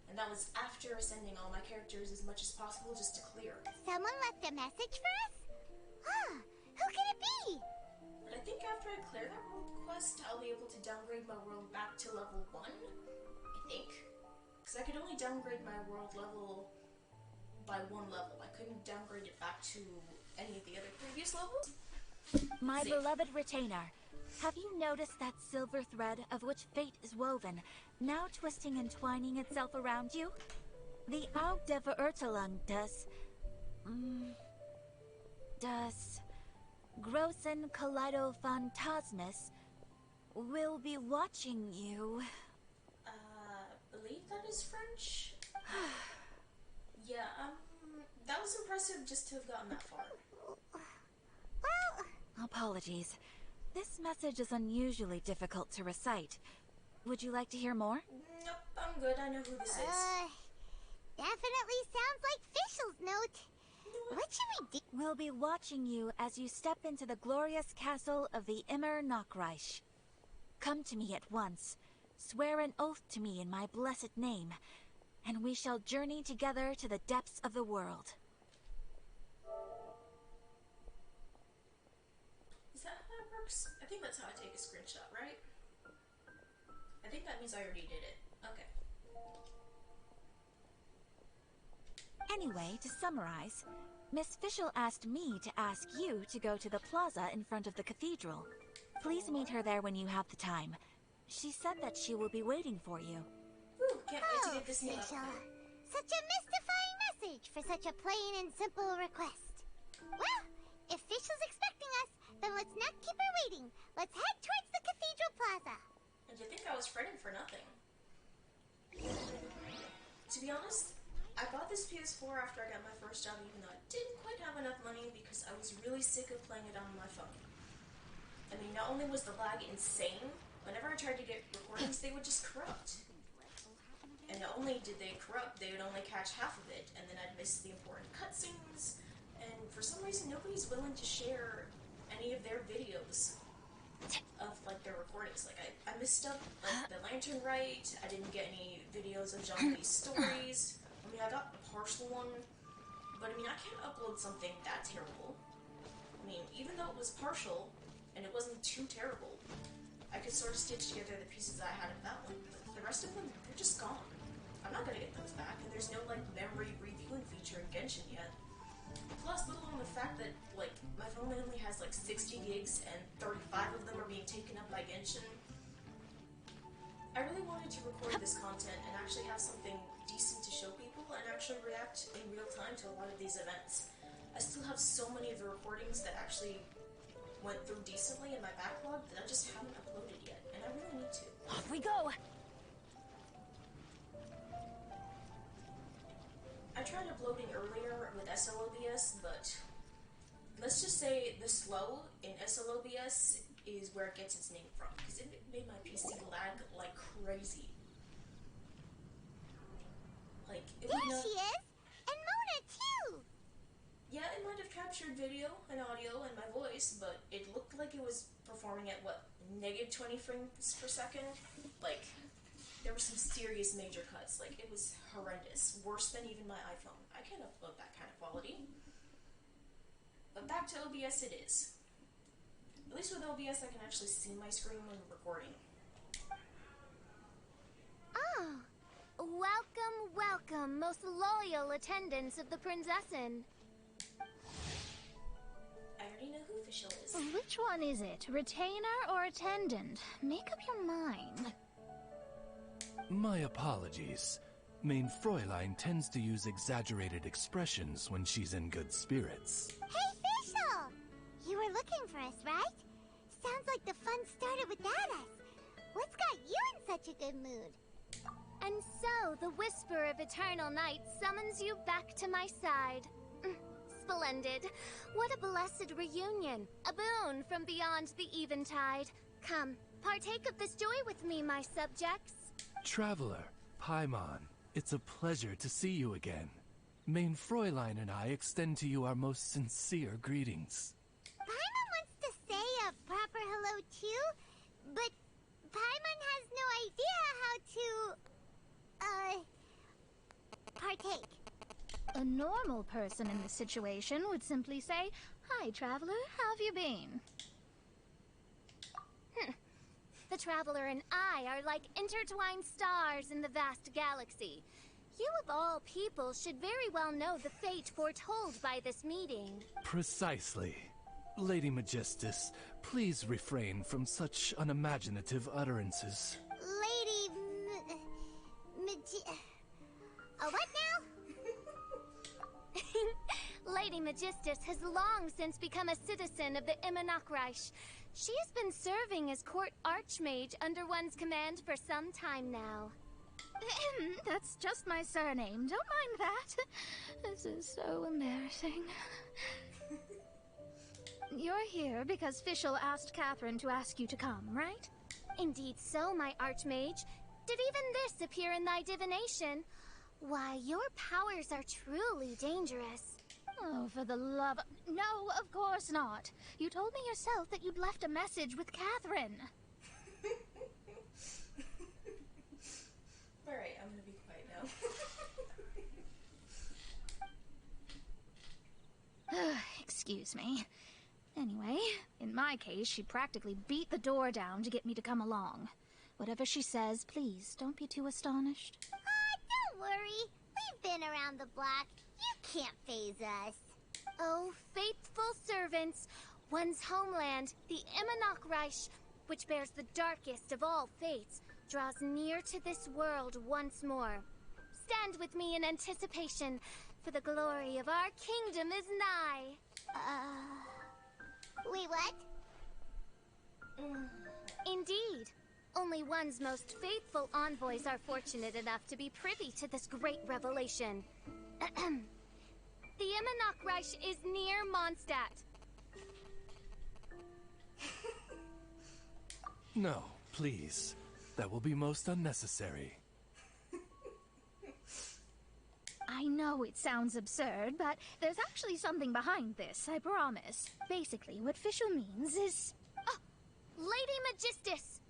S1: And that was after ascending all my characters as much as possible just to clear.
S2: Someone left a message for us? Huh, who could it be?
S1: But I think after I clear that world quest, I'll be able to downgrade my world back to level 1, I think. Because I could only downgrade my world level by 1 level. I couldn't downgrade it back to any of the other previous levels.
S13: My beloved retainer, have you noticed that silver thread of which fate is woven, now twisting and twining itself around you? The Aug der Verurteilung does Großen Kaleido Phantasmus We'll be watching you.
S1: Believe that is French? Yeah, that was impressive just to have gotten that far.
S13: Apologies. This message is unusually difficult to recite. Would you like to hear more?
S1: Nope, I'm good. I know who this is.
S2: Definitely sounds like Fischl's note. What should we do?
S13: We'll be watching you as you step into the glorious castle of the Immer Nachreich. Come to me at once. Swear an oath to me in my blessed name, and we shall journey together to the depths of the world.
S1: Is that how that works? I think that's how I take a screenshot, right? I think that means I already did it. Okay.
S13: Anyway, to summarize, Miss Fischl asked me to ask you to go to the plaza in front of the cathedral. Please meet her there when you have the time. She said that she will be waiting for you.
S1: Ooh, can't wait to get this new
S2: Fischl.
S1: update.
S2: Such a mystifying message for such a plain and simple request. Well, if Fischl's expecting us, then let's not keep her waiting. Let's head towards the cathedral plaza.
S1: And you think I was fretting for nothing? To be honest, I bought this PS4 after I got my first job, even though I didn't quite have enough money because I was really sick of playing it on my phone. I mean, not only was the lag insane, whenever I tried to get recordings, they would just corrupt. And not only did they corrupt, they would only catch half of it, and then I'd miss the important cutscenes. And for some reason, nobody's willing to share any of their videos of, like, their recordings. Like, I missed up, like, the Lantern Rite. I didn't get any videos of John B's stories. I mean, I got a partial one, but I mean, I can't upload something that terrible. I mean, even though it was partial, and it wasn't too terrible, I could sort of stitch together the pieces I had of that one, but the rest of them, they're just gone. I'm not gonna get those back, and there's no, like, memory reviewing feature in Genshin yet. Plus, let alone the fact that, like, my phone only has, like, 60 gigs, and 35 of them are being taken up by Genshin. I really wanted to record this content and actually have something decent to show people and actually react in real time to a lot of these events. I still have so many of the recordings that actually went through decently in my backlog that I just haven't uploaded yet, and I really need to.
S13: Off we go!
S1: I tried uploading earlier with SLOBS, but let's just say the slow in SLOBS is where it gets its name from, because it made my PC lag like crazy. Like, it would
S2: There she is! And Mona, too!
S1: Yeah, it might have captured video and audio and my voice, but it looked like it was performing at, what, negative 20 frames per second? Like, there were some serious major cuts. Like, it was horrendous. Worse than even my iPhone. I can't upload that kind of quality. But back to OBS it is. At least with OBS I can actually see my screen when recording.
S8: Oh, welcome, most loyal attendants of the Prinzessin.
S1: I already know who Fischl is.
S4: Which one is it? Retainer or attendant? Make up your mind.
S6: My apologies. Main Fräulein tends to use exaggerated expressions when she's in good spirits.
S2: Hey, Fischl! You were looking for us, right? Sounds like the fun started without us. What's got you in such a good mood?
S8: And so, the whisper of eternal night summons you back to my side. Splendid. What a blessed reunion. A boon from beyond the eventide. Come, partake of this joy with me, my subjects.
S6: Traveler, Paimon, it's a pleasure to see you again. Main Fräulein and I extend to you our most sincere greetings.
S2: Paimon wants to say a proper hello too, but Paimon has no idea how to, partake.
S4: A normal person in this situation would simply say, "Hi, traveler, how have you been?"
S8: The Traveler and I are like intertwined stars in the vast galaxy. You of all people should very well know the fate foretold by this meeting.
S6: Precisely. Lady Magistus, please refrain from such unimaginative utterances.
S2: Lady what now?
S8: Lady Magistus has long since become a citizen of the Immer Nachreich. She has been serving as court archmage under one's command for some time now.
S4: That's just my surname. Don't mind that. This is so embarrassing. You're here because Fischl asked Catherine to ask you to come, right?
S8: Indeed so, my archmage. Did even this appear in thy divination? Why, your powers are truly dangerous.
S4: Oh, for the love of... No, of course not. You told me yourself that you'd left a message with Catherine.
S1: Alright, I'm gonna be quiet now.
S4: Excuse me. Anyway, in my case, she practically beat the door down to get me to come along. Whatever she says, please, don't be too astonished.
S2: Don't worry. We've been around the block. You can't faze us.
S8: Oh, faithful servants, one's homeland, the Imanok Reich, which bears the darkest of all fates, draws near to this world once more. Stand with me in anticipation, for the glory of our kingdom is nigh.
S2: Wait, what?
S8: Indeed. Only one's most faithful envoys are fortunate enough to be privy to this great revelation. The Imanok Reich is near Mondstadt.
S6: No, please. That will be most unnecessary.
S4: I know it sounds absurd, but there's actually something behind this, I promise. Basically, what Fischl means is...
S8: Oh, Lady Magistus!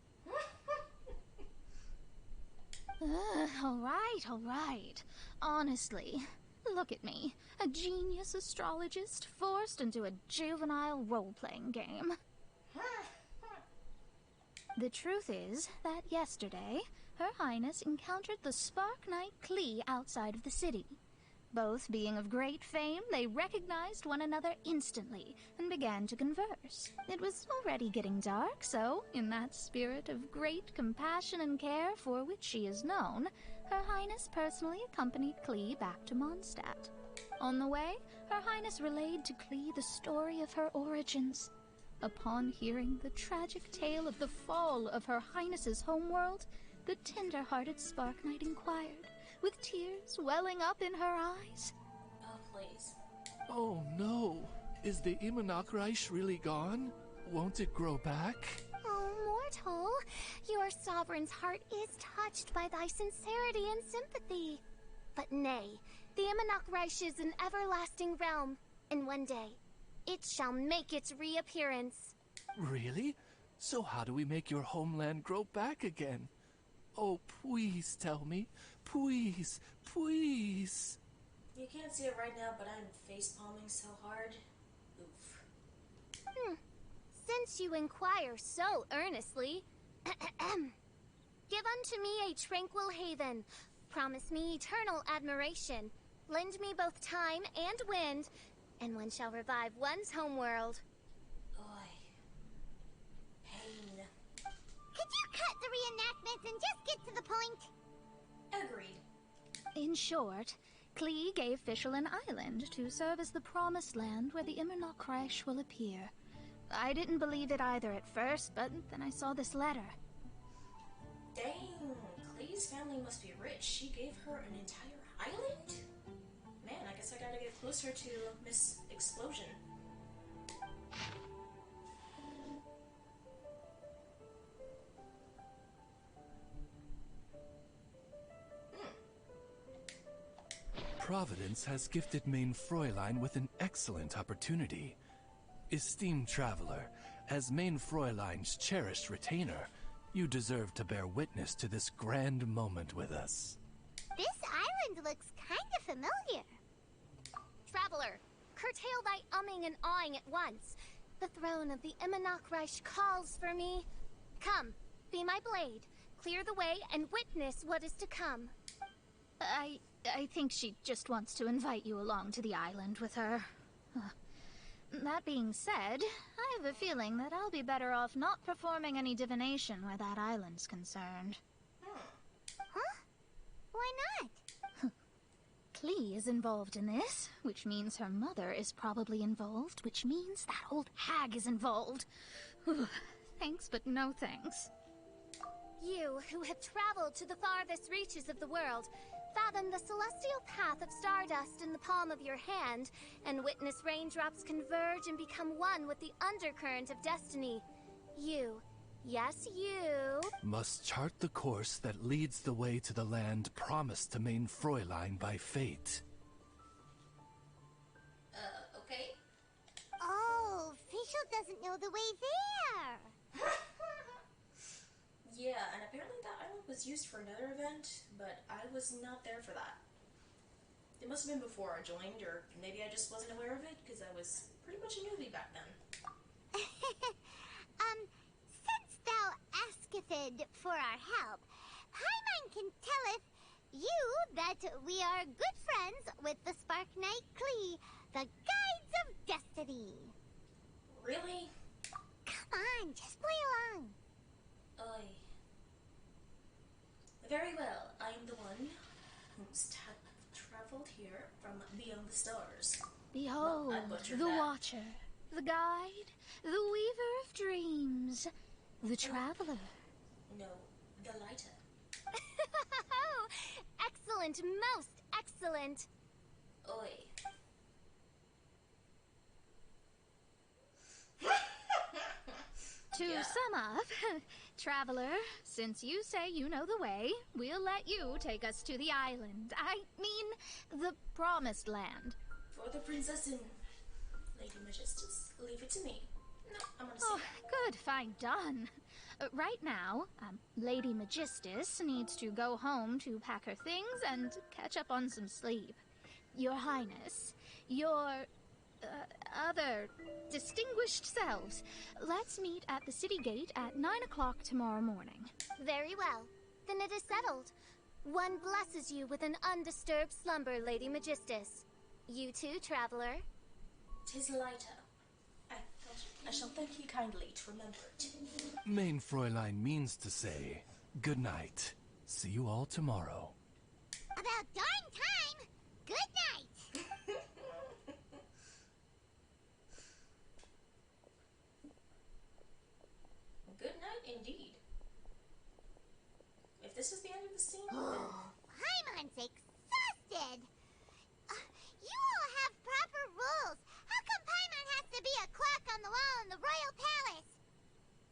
S4: All right. Honestly, look at me. A genius astrologist forced into a juvenile role-playing game. The truth is that yesterday, Her Highness encountered the Spark Knight Klee outside of the city. Both being of great fame, they recognized one another instantly and began to converse. It was already getting dark, so, in that spirit of great compassion and care for which she is known, Her Highness personally accompanied Klee back to Mondstadt. On the way, Her Highness relayed to Klee the story of her origins. Upon hearing the tragic tale of the fall of Her Highness's homeworld, the tender-hearted Spark Knight inquired, with tears welling up in her eyes.
S1: Oh, please.
S6: Oh no! Is the Imanok Reich really gone? Won't it grow back?
S8: Oh, mortal, your sovereign's heart is touched by thy sincerity and sympathy. But nay, the Imanok Reich is an everlasting realm, and one day, it shall make its reappearance.
S6: Really? So how do we make your homeland grow back again? Oh, please tell me. Please, please.
S1: You can't see it right now, but I'm face-palming so hard. Oof.
S8: Since you inquire so earnestly, give unto me a tranquil haven, promise me eternal admiration, lend me both time and wind, and one shall revive one's homeworld.
S1: Oy. Pain.
S2: Could you cut the reenactments and just get to the point?
S1: Agreed.
S4: In short, Klee gave Fischl an island to serve as the promised land where the Imanok Reich will appear. I didn't believe it either at first, but then I saw this letter.
S1: Dang, Klee's family must be rich. She gave her an entire island? Man, I guess I gotta get closer to Miss Explosion.
S6: Providence has gifted Main Fräulein with an excellent opportunity. Esteemed traveler, as Main Fräulein's cherished retainer, you deserve to bear witness to this grand moment with us.
S2: This island looks kinda familiar.
S8: Traveler, curtail thy umming and awing at once. The throne of the Imanok Reich calls for me. Come, be my blade, clear the way, and witness what is to come.
S4: I think she just wants to invite you along to the island with her. That being said, I have a feeling that I'll be better off not performing any divination where that island's concerned.
S2: Huh? Why not?
S4: Klee is involved in this, which means her mother is probably involved, which means that old hag is involved. Thanks, but no thanks.
S8: You, who have traveled to the farthest reaches of the world, fathom the celestial path of stardust in the palm of your hand, and witness raindrops converge and become one with the undercurrent of destiny. You, yes you,
S6: must chart the course that leads the way to the land promised to main Fräulein by fate.
S1: Okay.
S2: Oh, Fischl doesn't know the way there.
S1: Yeah, and apparently that island was used for another event, but I was not there for that. It must have been before I joined, or maybe I just wasn't aware of it, because I was pretty much a newbie back then.
S2: Since thou asketh for our help, Paimon can telleth you that we are good friends with the Spark Knight Klee, the Guides of Destiny.
S1: Really?
S2: Come on, just play along.
S1: Oy. Very well, I am the one who's traveled here from beyond the stars.
S4: Behold,
S1: well,
S4: the Watcher, the Guide, the Weaver of Dreams, the Traveler.
S1: No, the Lighter.
S8: Excellent, most excellent.
S1: Oi.
S4: To sum up, Traveler, since you say you know the way, we'll let you take us to the island. I mean, the Promised Land.
S1: For the princess and Lady Majestus, leave it to me. No, I'm gonna say that.
S4: Good, fine, done. Right now, Lady Majestus needs to go home to pack her things and catch up on some sleep. Your Highness, your other distinguished selves, let's meet at the city gate at 9 o'clock tomorrow morning.
S8: Very well. Then it is settled. One blesses you with an undisturbed slumber, Lady Majestus. You too, Traveler.
S1: 'Tis Lighter. I shall thank you kindly to remember it.
S6: Main Fräulein means to say, good night. See you all tomorrow.
S2: About darn time! Good night!
S1: Good night indeed. If this is the end of the scene, then...
S2: Paimon's exhausted! You all have proper rules. How come Paimon has to be a clock on the wall in the royal palace?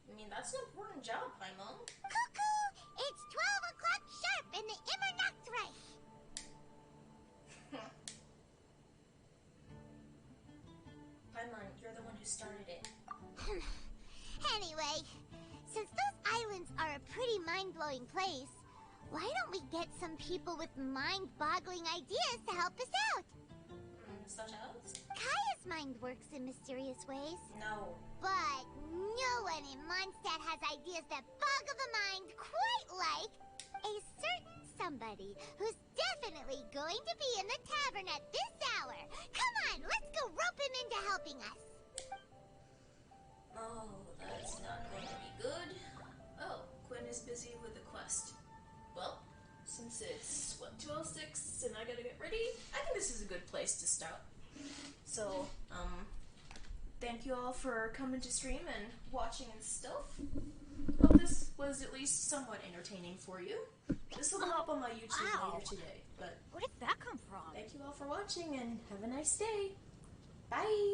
S1: I mean, that's an important job, Paimon.
S2: Cuckoo! It's 12 o'clock sharp in the Immernachtreich!
S1: Paimon, you're the one who started it.
S2: Anyway, since those islands are a pretty mind-blowing place, why don't we get some people with mind-boggling ideas to help us out?
S1: Such as?
S2: Kaya's mind works in mysterious ways.
S1: No.
S2: But no one in Mondstadt has ideas that boggle the mind quite like a certain somebody who's definitely going to be in the tavern at this hour. Come on, let's go rope him into helping us.
S1: Oh, that's not going to be good. Oh, Quinn is busy with the quest. Well, since it's, 2:06 and I gotta get ready, I think this is a good place to stop. So, thank you all for coming to stream and watching and stuff. Hope this was at least somewhat entertaining for you. This will go up on my YouTube later today, but...
S11: Where did that come from?
S1: Thank you all for watching and have a nice day. Bye!